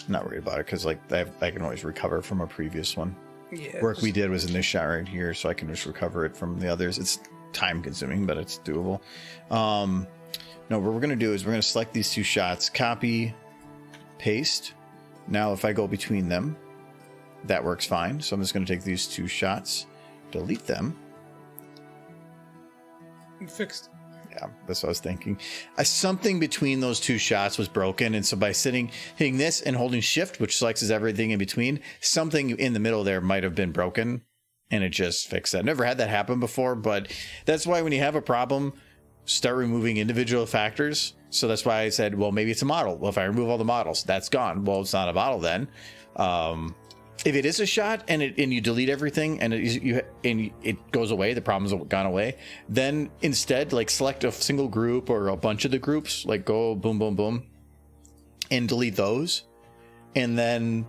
S2: Not worried about it because, like, I can always recover from a previous one.
S1: Yeah.
S2: Work we did was in this shot right here, so I can just recover it from the others. It's time consuming, but it's doable. No, what we're going to do is we're going to select these two shots, copy, paste. Now, if I go between them, that works fine. So I'm just going to take these two shots, delete them.
S1: Fixed.
S2: Yeah, that's what I was thinking. Something between those two shots was broken, and so by hitting this and holding shift, which selects everything in between, something in the middle there might have been broken, and it just fixed that. Never had that happen before, but that's why when you have a problem, start removing individual factors. So that's why I said, well, maybe it's a model. Well, if I remove all the models, that's gone. Well, it's not a model then. If it is a shot and you delete everything and it goes away, the problem's gone away, then instead, like, select a single group or a bunch of the groups, like go boom, boom, boom, and delete those, and then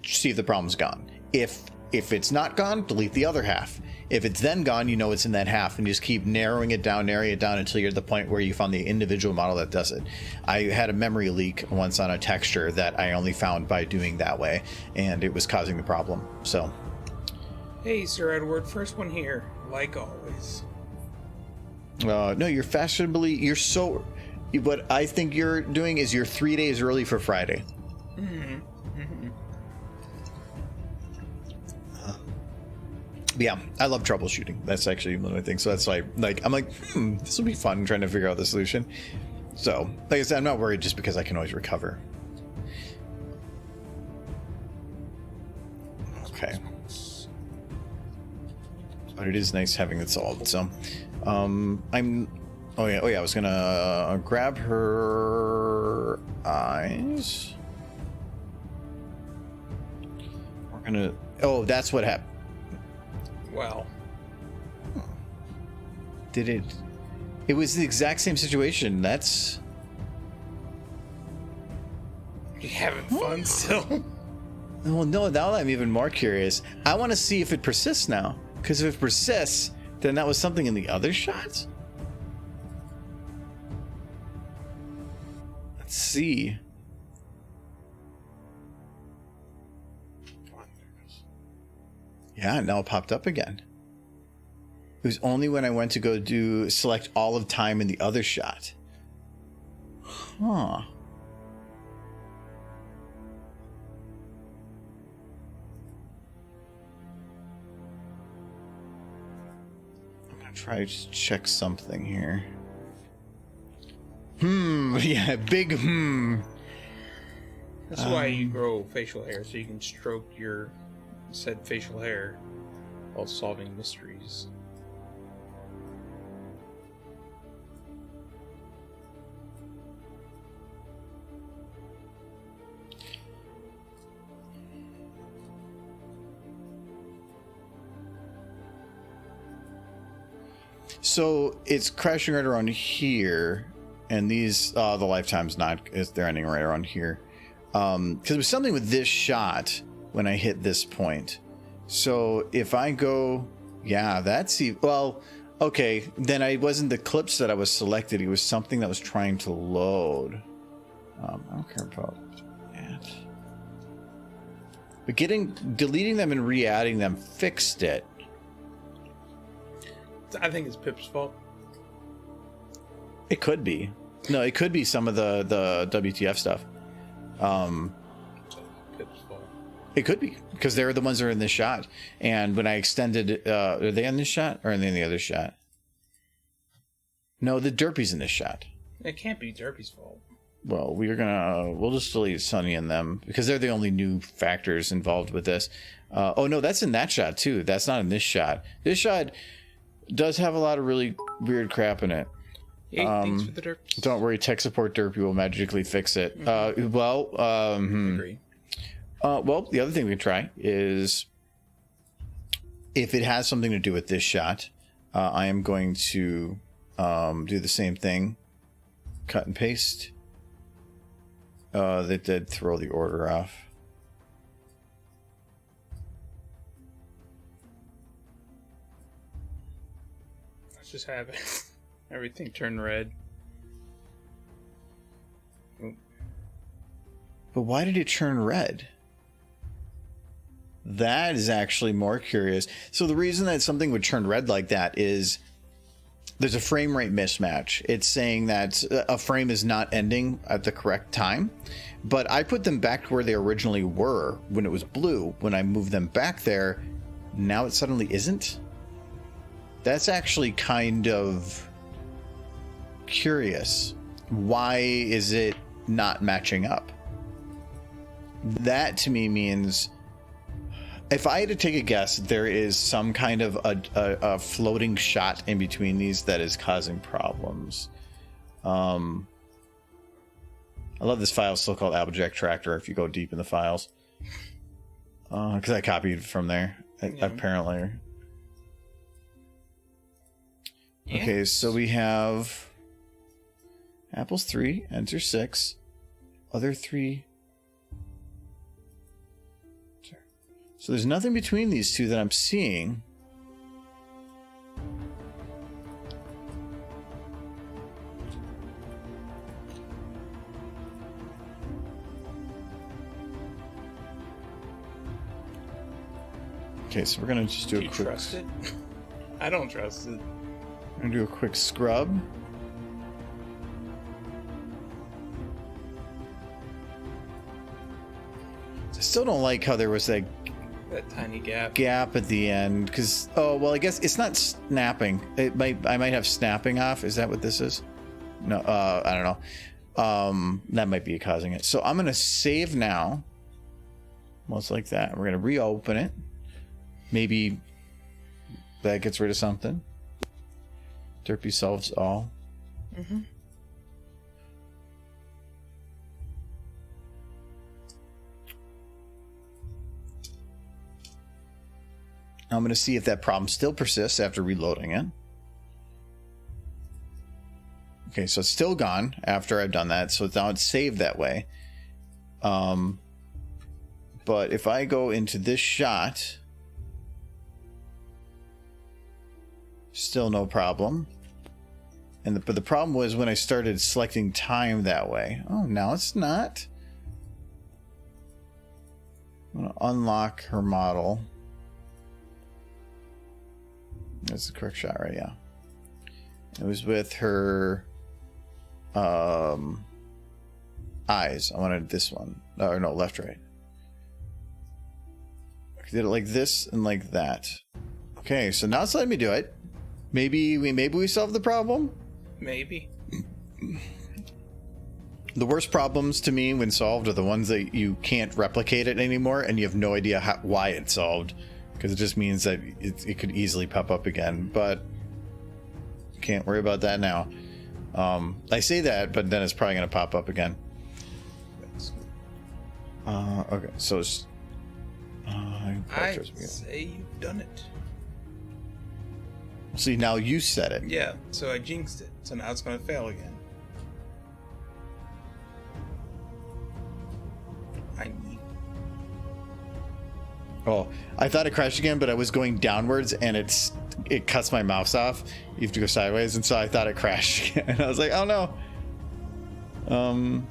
S2: see if the problem's gone. If it's not gone, delete the other half. If it's then gone, you know it's in that half, and you just keep narrowing it down until you're at the point where you found the individual model that does it. I had a memory leak once on a texture that I only found by doing that way, and it was causing the problem. So,
S1: Hey, Sir Edward, first one here, like always.
S2: no, you're fashionably. You're so. What I think you're doing is you're 3 days early for Friday. Yeah, I love troubleshooting. That's actually one of my things. So that's why, like, I'm like, this will be fun trying to figure out the solution. So, like I said, I'm not worried just because I can always recover. Okay. But it is nice having it solved. So, oh yeah, I was gonna grab her eyes. We're gonna, oh, that's what happened.
S1: Well,
S2: Did it? It was the exact same situation. That's.
S1: you having fun still?
S2: Well, no, now I'm even more curious. I want to see if it persists now. Because if it persists, then that was something in the other shots? Let's see. Yeah, now it popped up again. It was only when I went to go select all of time in the other shot. Huh. I'm gonna try to check something here. Yeah, big.
S1: That's why you grow facial hair, so you can stroke your said facial hair while solving mysteries.
S2: So it's crashing right around here, and these the lifetime's not, they're ending right around here. Because it was something with this shot when I hit this point. So if I go, yeah, that's well, okay. Then I wasn't the clips that I was selected. It was something that was trying to load. I don't care about that. But deleting them and re-adding them fixed it.
S1: I think it's Pip's fault.
S2: It could be. No, it could be some of the WTF stuff.
S1: Pip's fault.
S2: It could be because they're the ones that are in this shot. And when I extended, are they in this shot or are they in the other shot? No, the Derpy's in this shot.
S1: It can't be Derpy's fault.
S2: Well, we'll just delete Sunny and them because they're the only new factors involved with this. Oh no, that's in that shot too. That's not in this shot. This shot does have a lot of really weird crap in it.
S1: Hey, thanks for the derps.
S2: Don't worry, tech support Derpy will magically fix it.
S1: Agree.
S2: Well, the other thing we can try is if it has something to do with this shot, I am going to do the same thing. Cut and paste. That did throw the order off.
S1: Let's just have it. Everything turn red.
S2: But why did it turn red? That is actually more curious. So the reason that something would turn red like that is there's a frame rate mismatch. It's saying that a frame is not ending at the correct time. But I put them back to where they originally were when it was blue. When I moved them back there, now it suddenly isn't. That's actually kind of curious. Why is it not matching up? That to me means, if I had to take a guess, there is some kind of a floating shot in between these that is causing problems. I love this file still called Applejack Tractor if you go deep in the files. Because I copied from there, apparently.
S1: Yeah.
S2: Okay, so we have apples 3, enter 6, other 3. So there's nothing between these two that I'm seeing. Okay, so we're gonna just do
S1: Do you
S2: a quick.
S1: trust it? I don't trust it.
S2: We're gonna do a quick scrub. I still don't like how there was that
S1: That tiny gap.
S2: at the end because I guess it's not snapping. I might have snapping off. Is that what this is? No, I don't know. That might be causing it. So I'm gonna save now. Most like that. We're gonna reopen it. Maybe that gets rid of something. Derpy solves all.
S1: Mm-hmm.
S2: I'm going to see if that problem still persists after reloading it. Okay, so it's still gone after I've done that, so now it's saved that way. But if I go into this shot, still no problem. But the problem was when I started selecting time that way. Oh, now it's not. I'm going to unlock her model. That's the correct shot, right? Yeah. It was with her eyes. I wanted this one. Or no, left, right. I did it like this and like that. Okay, so now it's letting me do it. Maybe we solved the problem.
S1: Maybe.
S2: The worst problems to me when solved are the ones that you can't replicate it anymore and you have no idea why it's solved, because it just means that it could easily pop up again, but can't worry about that now. I say that, but then it's probably going to pop up again. Okay, so it's...
S1: I say you've done it.
S2: See, now you said it.
S1: Yeah, so I jinxed it, so now it's going to fail again.
S2: Oh, I thought it crashed again, but I was going downwards and it cuts my mouse off. You have to go sideways, and so I thought it crashed again. And I was like, oh no. I'm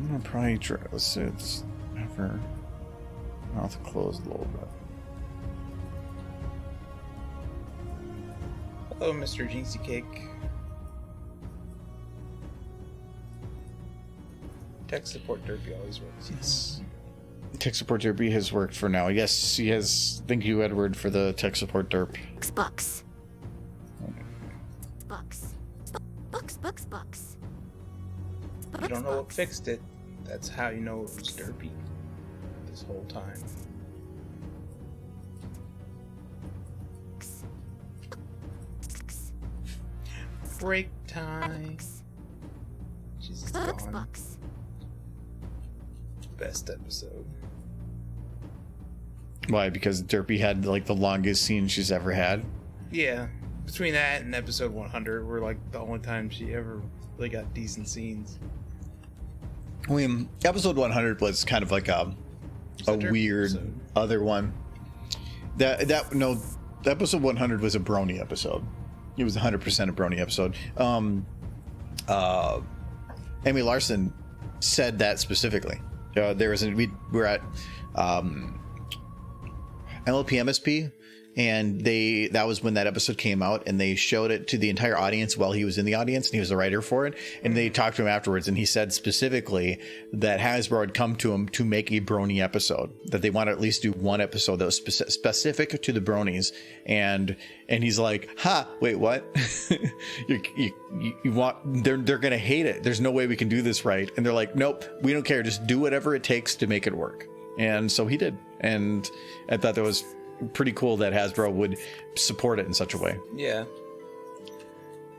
S2: gonna probably try. Let's see, it's never mouth closed a little bit.
S1: Hello, Mr. Jinxie Cake. Tech support Derpy always works. Yes.
S2: Tech support Derpy has worked for now. Yes, he has. Thank you, Edward, for the tech support derp.
S3: Bucks. Bucks. Bucks.
S1: You don't know what fixed it. That's how you know it was Derpy this whole time. Break time. Jesus, gone. Best episode.
S2: Why? Because Derpy had like the longest scene she's ever had.
S1: Yeah, between that and episode 100 were like the only time she ever really got decent scenes.
S2: I mean, episode 100 was kind of like a weird
S1: episode?
S2: Other one. No, episode 100 was a Brony episode. It was 100% a Brony episode. Amy Larson said that specifically. We were at MLP and that was when that episode came out, and they showed it to the entire audience while he was in the audience, and he was the writer for it, and they talked to him afterwards, and he said specifically that Hasbro had come to him to make a Brony episode, that they want to at least do one episode that was specific to the Bronies, and he's like, wait, what? you want, they're gonna hate it, there's no way we can do this right, and they're like, nope, we don't care, just do whatever it takes to make it work. And so he did, and I thought that was pretty cool that Hasbro would support it in such a way.
S1: Yeah.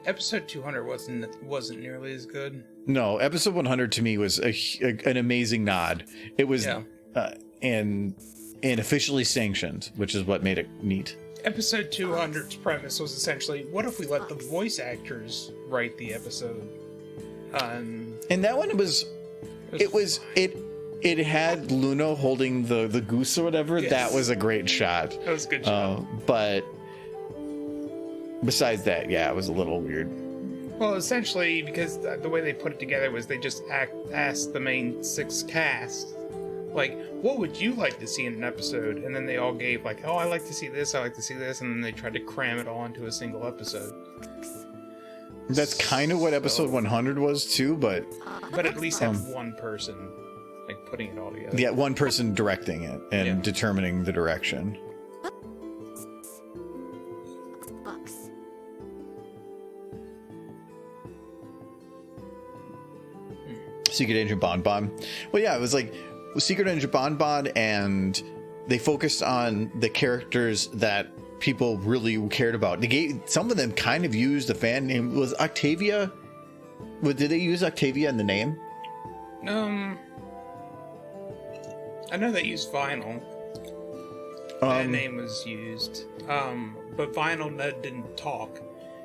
S1: Episode 200 wasn't nearly as good.
S2: No, episode 100 to me was an amazing nod. It was and officially sanctioned, which is what made it neat. Episode
S1: 200's premise was essentially, what if we let the voice actors write the episode?
S2: And that one it had Luna holding the goose or whatever. Yes. That was a great shot.
S1: That was a good shot.
S2: But besides that, yeah, it was a little weird.
S1: Well, essentially, because the way they put it together was they just asked the main 6 cast, like, what would you like to see in an episode? And then they all gave, like, oh, I like to see this, I like to see this, and then they tried to cram it all into a single episode.
S2: That's kind of what episode 100 was, too, but
S1: at least have one person, like, putting it all together.
S2: Yeah, one person directing it and determining the direction. Secret Agent Bonbon. Well, yeah, it was like Secret Agent Bonbon, and they focused on the characters that people really cared about. Some of them kind of used the fan name. Was Octavia? Did they use Octavia in the name?
S1: I know they used Vinyl. That name was used. But Vinyl didn't talk,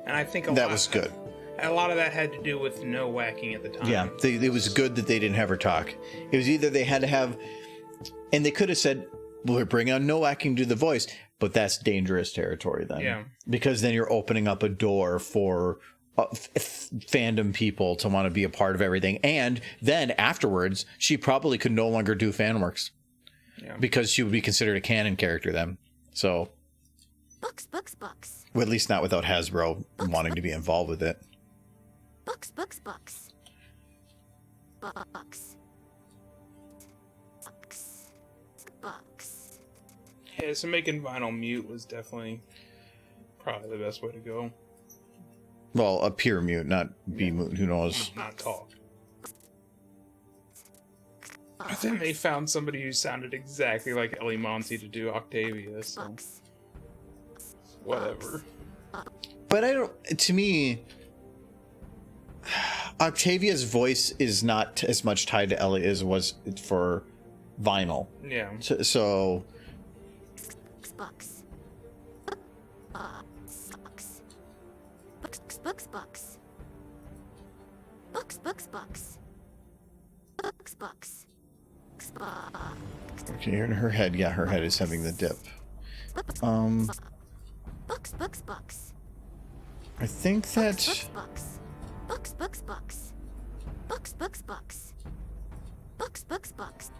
S1: and I think
S2: that was good.
S1: A lot of that had to do with no whacking at the time.
S2: Yeah, it was good that they didn't have her talk. It was either they had to have, and they could have said, well, we're bringing on no whacking to the voice, but that's dangerous territory then.
S1: Yeah.
S2: Because then you're opening up a door for fandom people to want to be a part of everything. And then afterwards, she probably could no longer do fan works. Yeah. Because she would be considered a canon character then. So.
S3: Bucks.
S2: Well, at least not without Hasbro wanting to be involved with it.
S3: Bucks.
S1: Yeah, so making Vinyl mute was definitely Probably the best way to go.
S2: Well, appear mute, not be mute. Who knows?
S1: Not talk. I think they found somebody who sounded exactly like Ellie Monty to do Octavia, so whatever.
S2: But I don't. To me, Octavia's voice is not as much tied to Ellie as it was for Vinyl.
S1: Yeah.
S2: So
S3: Bucks. Bucks. Bucks. Bucks. Bucks. Bucks. Bucks. Bucks. Bucks. Bucks.
S2: okay, in her head, yeah, her head is having the dip.
S3: Bucks. Bucks. Bucks.
S2: I think that
S3: Bucks. Bucks. Bucks. Bucks. Bucks. Bucks. Bucks. Bucks. Bucks. Bucks.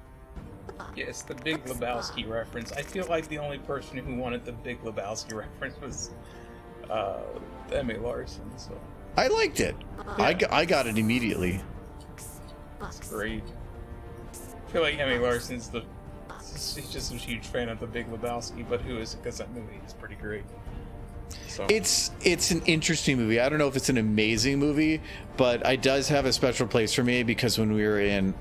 S1: Yes, the Big Lebowski reference. I feel like the only person who wanted the Big Lebowski reference was Emmy Larson, so
S2: I liked it. I got it immediately.
S1: it's great. I feel like Emmy Larson's he's just a huge fan of the Big Lebowski, but who is, because that movie is pretty great. So
S2: It's an interesting movie. I don't know if it's an amazing movie, but it does have a special place for me because when we were in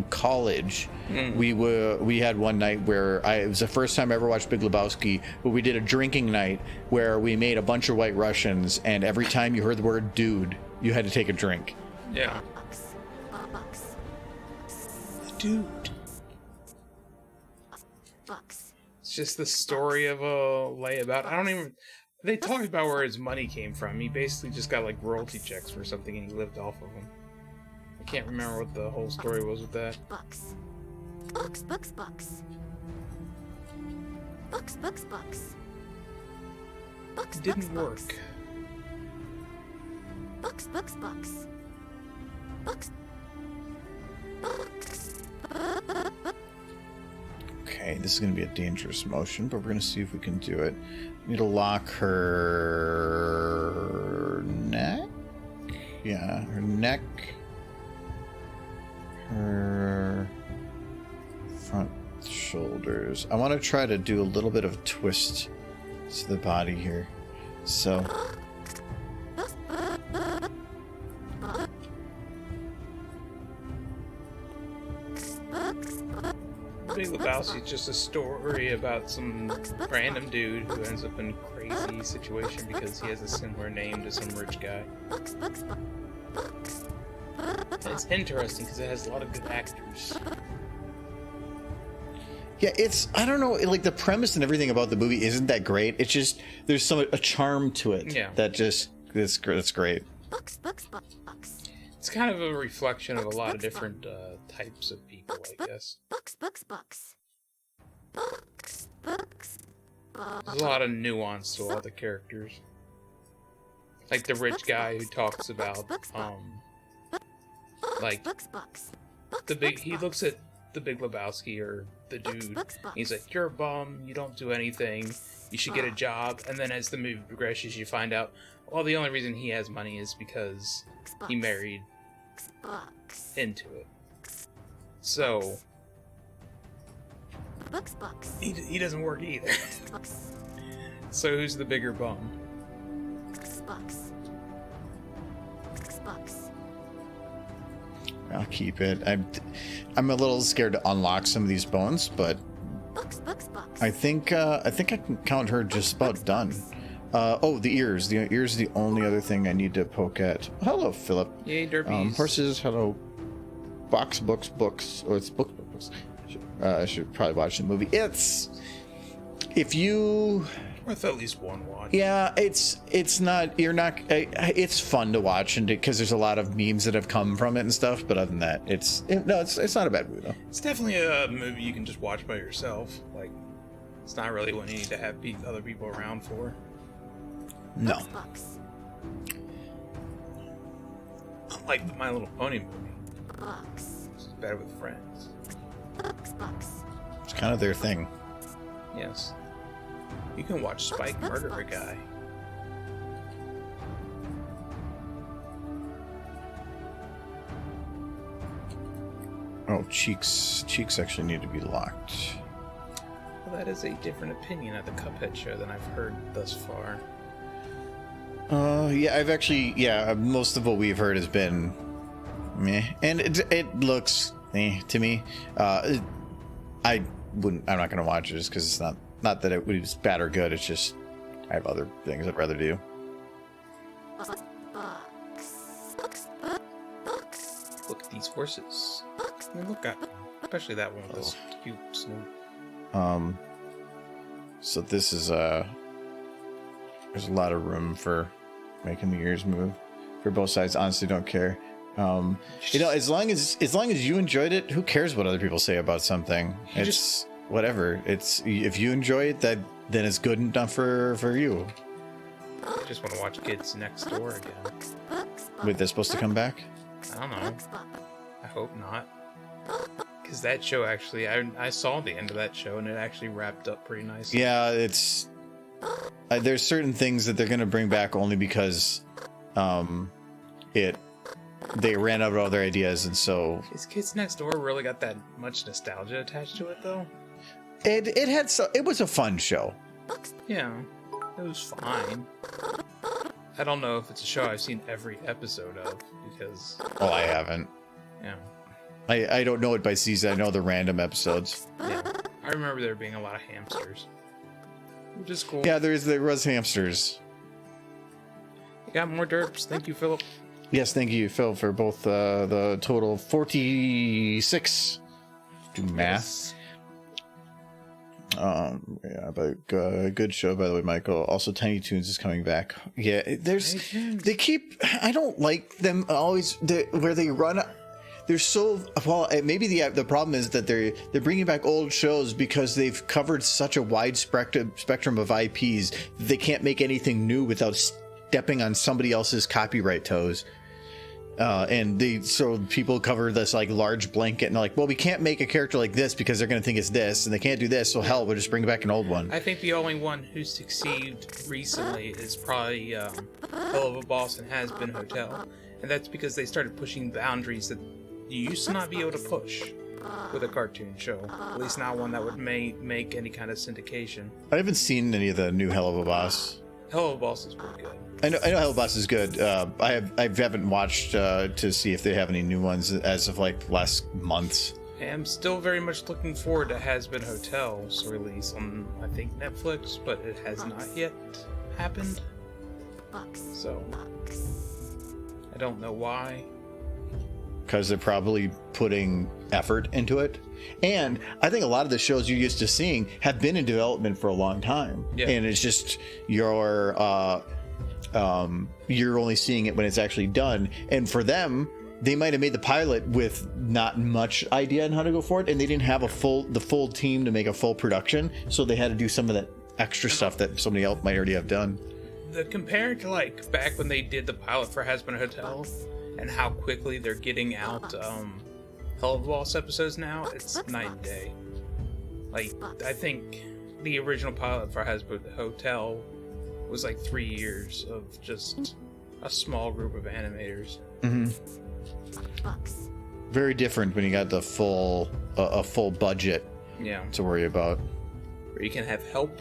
S2: college, we had one night where it was the first time I ever watched Big Lebowski, but we did a drinking night where we made a bunch of White Russians, and every time you heard the word dude, you had to take a drink.
S1: yeah.
S3: Bucks.
S1: Dude.
S3: Bucks.
S1: It's just the story of a layabout. I don't even. They talked about where his money came from. He basically just got like royalty checks for something, and he lived off of them. I can't remember what the whole story was with that.
S3: Bucks. Bucks. Bucks. Bucks. Bucks. Bucks. Bucks. Bucks.
S1: It didn't work.
S3: Bucks. Bucks. Bucks. Bucks. Bucks.
S2: Okay, this is going to be a dangerous motion, but we're going to see if we can do it. Need to lock her neck. Yeah, her neck. Her front shoulders. I want to try to do a little bit of twist to the body here. So
S1: Big Lebowski is just a story about some random dude who ends up in a crazy situation because he has a similar name to some rich guy.
S3: Bucks. Bucks. Bucks.
S1: And it's interesting because it has a lot of good actors.
S2: yeah, I don't know, like the premise and everything about the movie isn't that great. It's just there's a charm to it.
S1: Yeah.
S2: That's great.
S3: Bucks. Bucks. Bucks.
S1: It's kind of a reflection of a lot of different types of people, I guess.
S3: Bucks. Bucks. Bucks. Bucks. Bucks.
S1: There's a lot of nuance to all the characters. Like the rich guy who talks about, like, he looks at the Big Lebowski, or the dude, he's like, you're a bum, you don't do anything, you should get a job, and then as the movie progresses, you find out, well, the only reason he has money is because he married into it. So, he doesn't work either. So who's the bigger bum?
S2: I'll keep it. I'm a little scared to unlock some of these bones, but I think I can count her just about done. Oh, the ears. The ears are the only other thing I need to poke at. Hello, Philip.
S1: Yay, derbies.
S2: Horses. Hello. Books. Oh, it's books. I should probably watch the movie. It's if you.
S1: Worth at least one watch.
S2: Yeah, it's not. You're not. It's fun to watch, and because there's a lot of memes that have come from it and stuff. But other than that, it's not a bad movie though.
S1: It's definitely a movie you can just watch by yourself. Like, it's not really one you need to have other people around for.
S2: No.
S1: Like the My Little Pony movie. It's better with friends.
S2: It's kind of their thing.
S1: Yes. You can watch Spike murder a guy.
S2: Oh, cheeks actually need to be locked.
S1: Well, that is a different opinion at the Cuphead show than I've heard thus far.
S2: Yeah, I've actually, most of what we've heard has been meh, and it looks to me. I'm not gonna watch it just because it's not that it was bad or good. It's just I have other things I'd rather do.
S3: Books. Books. Books.
S1: Look at these horses. I mean, look at, especially that one with this cute snoot.
S2: So this is there's a lot of room for making the ears move for both sides. Honestly, don't care. As long as you enjoyed it, who cares what other people say about something? It's whatever. It's if you enjoy it, then it's good enough for you.
S1: I just want to watch Kids Next Door again.
S2: Wait, they're supposed to come back?
S1: I don't know. I hope not. Because that show actually, I saw the end of that show and it actually wrapped up pretty nicely.
S2: Yeah, it's there's certain things that they're gonna bring back only because they ran out of other ideas, and so
S1: Is Kids Next Door really got that much nostalgia attached to it though?
S2: it was a fun show.
S1: Yeah, it was fine. I don't know if it's a show I've seen every episode of because
S2: Oh, I haven't.
S1: yeah.
S2: I don't know it by season. I know the random episodes.
S1: Yeah, I remember there being a lot of hamsters, which is cool.
S2: Yeah, there was hamsters.
S1: You got more derps. Thank you, Philip.
S2: Yes, thank you, Phil, for both the total 46. Do math. Yeah, but good show, by the way, Michael. Also, Tiny Toons is coming back. Yeah, I don't like them always where they run. They're so well. Maybe the problem is that they're bringing back old shows because they've covered such a wide spectrum of IPs. They can't make anything new without stepping on somebody else's copyright toes. So people cover this like large blanket and they're like, well, we can't make a character like this because they're going to think it's this, and they can't do this. So hell, we'll just bring back an old one.
S1: I think the only one who succeeded recently is probably Hell of a Boss and Has Been Hotel, and that's because they started pushing boundaries that you used to not be able to push with a cartoon show. At least not one that would make any kind of syndication.
S2: I haven't seen any of the new Hell of a Boss.
S1: Hell of a Boss is pretty good.
S2: I know Hell of a Boss is good. I haven't watched to see if they have any new ones as of like last months.
S1: I am still very much looking forward to Has Been Hotel's release on, I think, Netflix, but it has not yet happened. So, I don't know why.
S2: Because they're probably putting effort into it. And I think a lot of the shows you're used to seeing have been in development for a long time. Yeah. And it's just you're only seeing it when it's actually done. And for them, they might have made the pilot with not much idea on how to go forward, and they didn't have the full team to make a full production, so they had to do some of that extra stuff that somebody else might already have done.
S1: Compared to like back when they did the pilot for Has Been a Hotel and how quickly they're getting out Hell of a Boss episodes now, it's night and day. Like, I think the original pilot for Has Been a Hotel was like 3 years of just a small group of animators.
S2: Mm-hmm. Very different when you got the full a full budget to worry about.
S1: Where you can have help.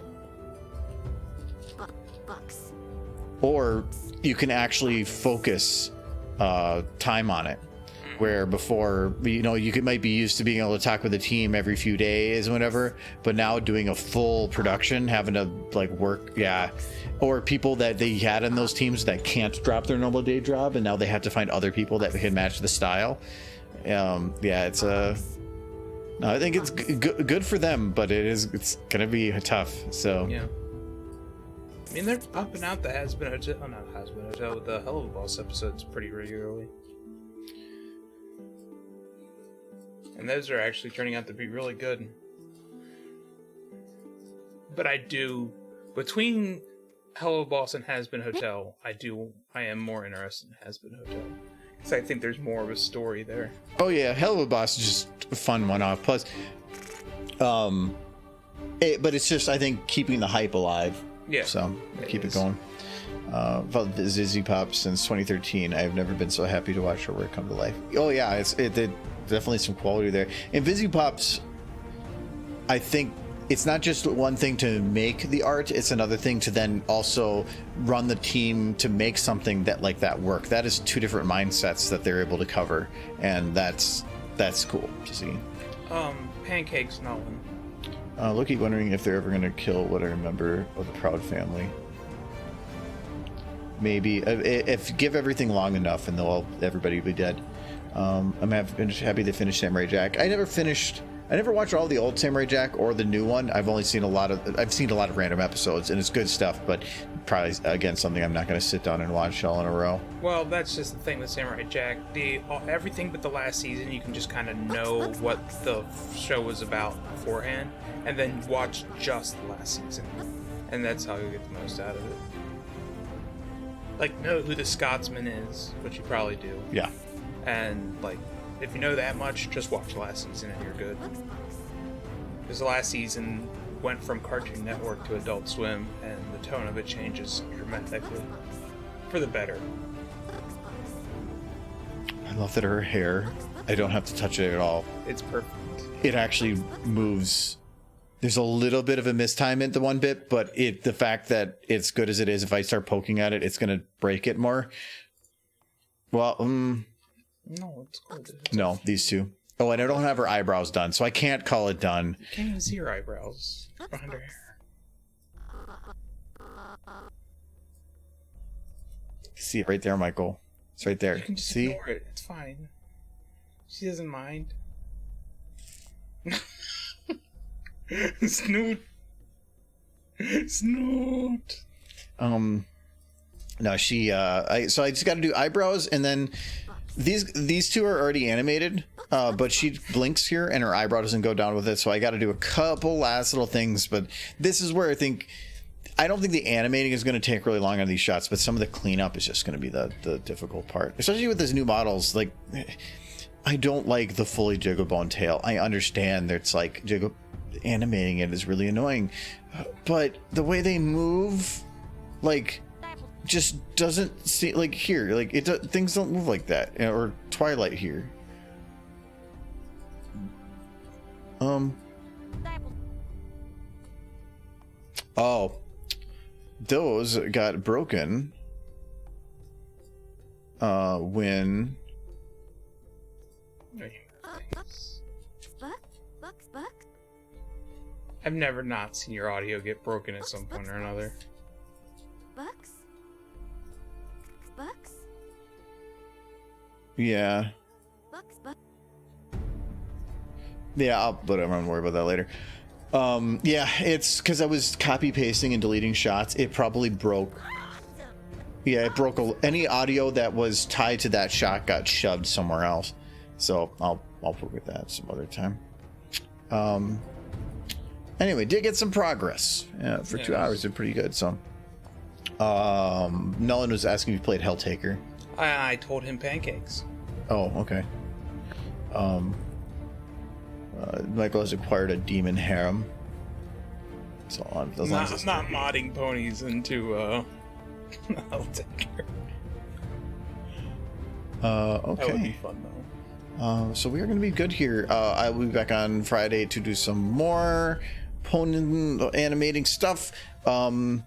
S2: Or you can actually focus time on it. Where before, might be used to being able to talk with the team every few days and whatever, but now doing a full production, having to like work, or people that they had in those teams that can't drop their normal day job, and now they have to find other people that can match the style. It's I think it's good for them, but it's gonna be tough. So
S1: yeah. I mean, they're popping out the Has Been Hotel, the Hell of a Boss episodes pretty regularly. And those are actually turning out to be really good. But between Hell of a Boss and Has Been Hotel, I am more interested in Has Been Hotel. Because I think there's more of a story there.
S2: Oh yeah, Hell of a Boss is just a fun one-off. Plus, but it's just, I think, keeping the hype alive.
S1: Yeah.
S2: So, keep it going. About Zizzy Pop since 2013, I've never been so happy to watch her work come to life. Oh yeah, it definitely some quality there. And Vizzy Pops, I think it's not just one thing to make the art, it's another thing to then also run the team to make something that like that work. That is two different mindsets that they're able to cover, and that's cool to see.
S1: Pancakes, Nolan.
S2: Loki wondering if they're ever going to kill what I remember of the Proud family. Maybe if give everything long enough, and everybody will be dead. I'm happy they finished Samurai Jack. I never watched all the old Samurai Jack or the new one. I've seen a lot of random episodes, and it's good stuff, but probably again something I'm not going to sit down and watch all in a row.
S1: Well, that's just the thing with Samurai Jack. Everything but the last season, you can just kind of know what the show was about beforehand, and then watch just the last season, and that's how you get the most out of it. Like, know who the Scotsman is, which you probably do.
S2: Yeah.
S1: And like, if you know that much, just watch the last season and you're good. Because the last season went from Cartoon Network to Adult Swim, and the tone of it changes dramatically for the better.
S2: I love that her hair, I don't have to touch it at all.
S1: It's perfect.
S2: It actually moves. There's a little bit of a mistimement the one bit, but the fact that it's good as it is, if I start poking at it, it's going to break it more. Well,
S1: No, it's good.
S2: no, these two. Oh, and I don't have her eyebrows done, so I can't call it done.
S1: You can't even see her eyebrows behind her hair.
S2: See it right there, Michael. It's right there.
S1: You can just
S2: see?
S1: ignore it. It's fine. She doesn't mind. Snoot. Snoot.
S2: No, she so I just got to do eyebrows, and then these two are already animated, but she blinks here and her eyebrow doesn't go down with it, so I got to do a couple last little things. But this is where I don't think the animating is going to take really long on these shots, but some of the cleanup is just going to be the difficult part, especially with these new models. Like, I don't like the fully jiggle bone tail. I understand that it's like animating it is really annoying, but the way they move, like, just doesn't seem like here. Like things don't move like that, or Twilight here. Oh, those got broken when
S3: Bucks.
S1: I've never not seen your audio get broken at some point or another.
S3: Bucks.
S2: yeah whatever, I'm gonna worry about that later. Yeah, it's because I was copy pasting and deleting shots. It probably broke. Yeah, it broke any audio that was tied to that shot got shoved somewhere else. So I'll work with that some other time. Anyway, did get some progress. Yeah, for 2 hours, they're pretty good. So Nolan was asking if you played Helltaker.
S1: I told him pancakes.
S2: Oh, okay. Michael has acquired a demon harem. So
S1: not modding ponies into Helltaker.
S2: Okay.
S1: That would be fun though.
S2: So we are going to be good here. I will be back on Friday to do some more pony animating stuff. And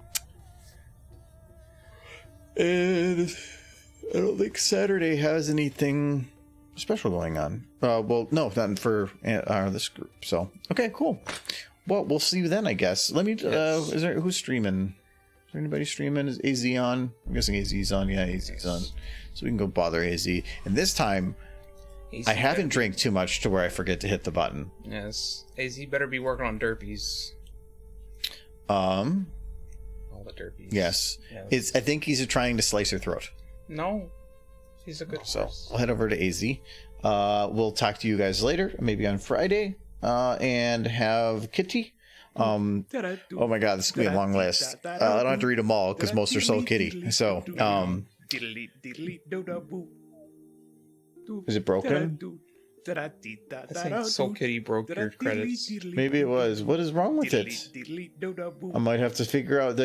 S2: I don't think Saturday has anything special going on. Well, no, not for this group. So, okay, cool. Well, we'll see you then, I guess. Let me, who's streaming? Is there anybody streaming? Is AZ on? I'm guessing AZ's on. Yeah, AZ's on. So we can go bother AZ. And this time, I haven't drank too much to where I forget to hit the button.
S1: Yes. AZ better be working on derpies. All the derpies.
S2: Yes. I think he's trying to slice her throat.
S1: No. He's a good horse.
S2: I'll head over to AZ. We'll talk to you guys later, maybe on Friday, and have Kitty. Oh my god, this is gonna be a long list. I don't have to read them all because most are Soul Kitty. So, is it broken?
S1: I think Soul Kitty broke your credits.
S2: Maybe it was. What is wrong with it? I might have to figure out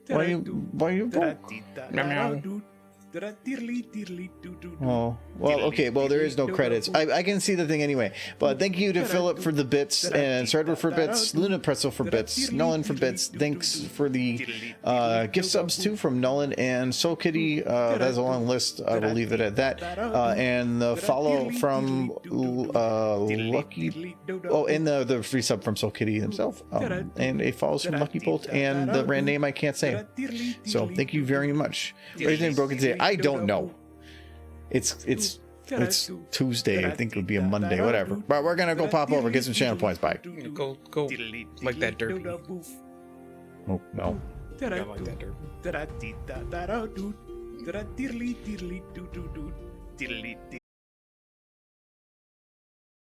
S2: why you broke. Oh, well, okay. Well, there is no credits. I can see the thing anyway. But thank you to Philip for the bits, and Sardwar for bits, Luna Pretzel for bits, Nolan for bits. Thanks for the gift subs too from Nolan and Soul Kitty. That's a long list. I will leave it at that. And the follow from Lucky. Oh, and the free sub from Soul Kitty himself. And a follow from Lucky Bolt and the brand name I can't say. So thank you very much. Raising Broken today. I don't know. It's Tuesday. I think it would be a Monday, whatever. But we're gonna go pop over, get some channel points. Bye.
S1: Go like that derpy.
S2: Oh no.
S1: Yeah, I like that derpy.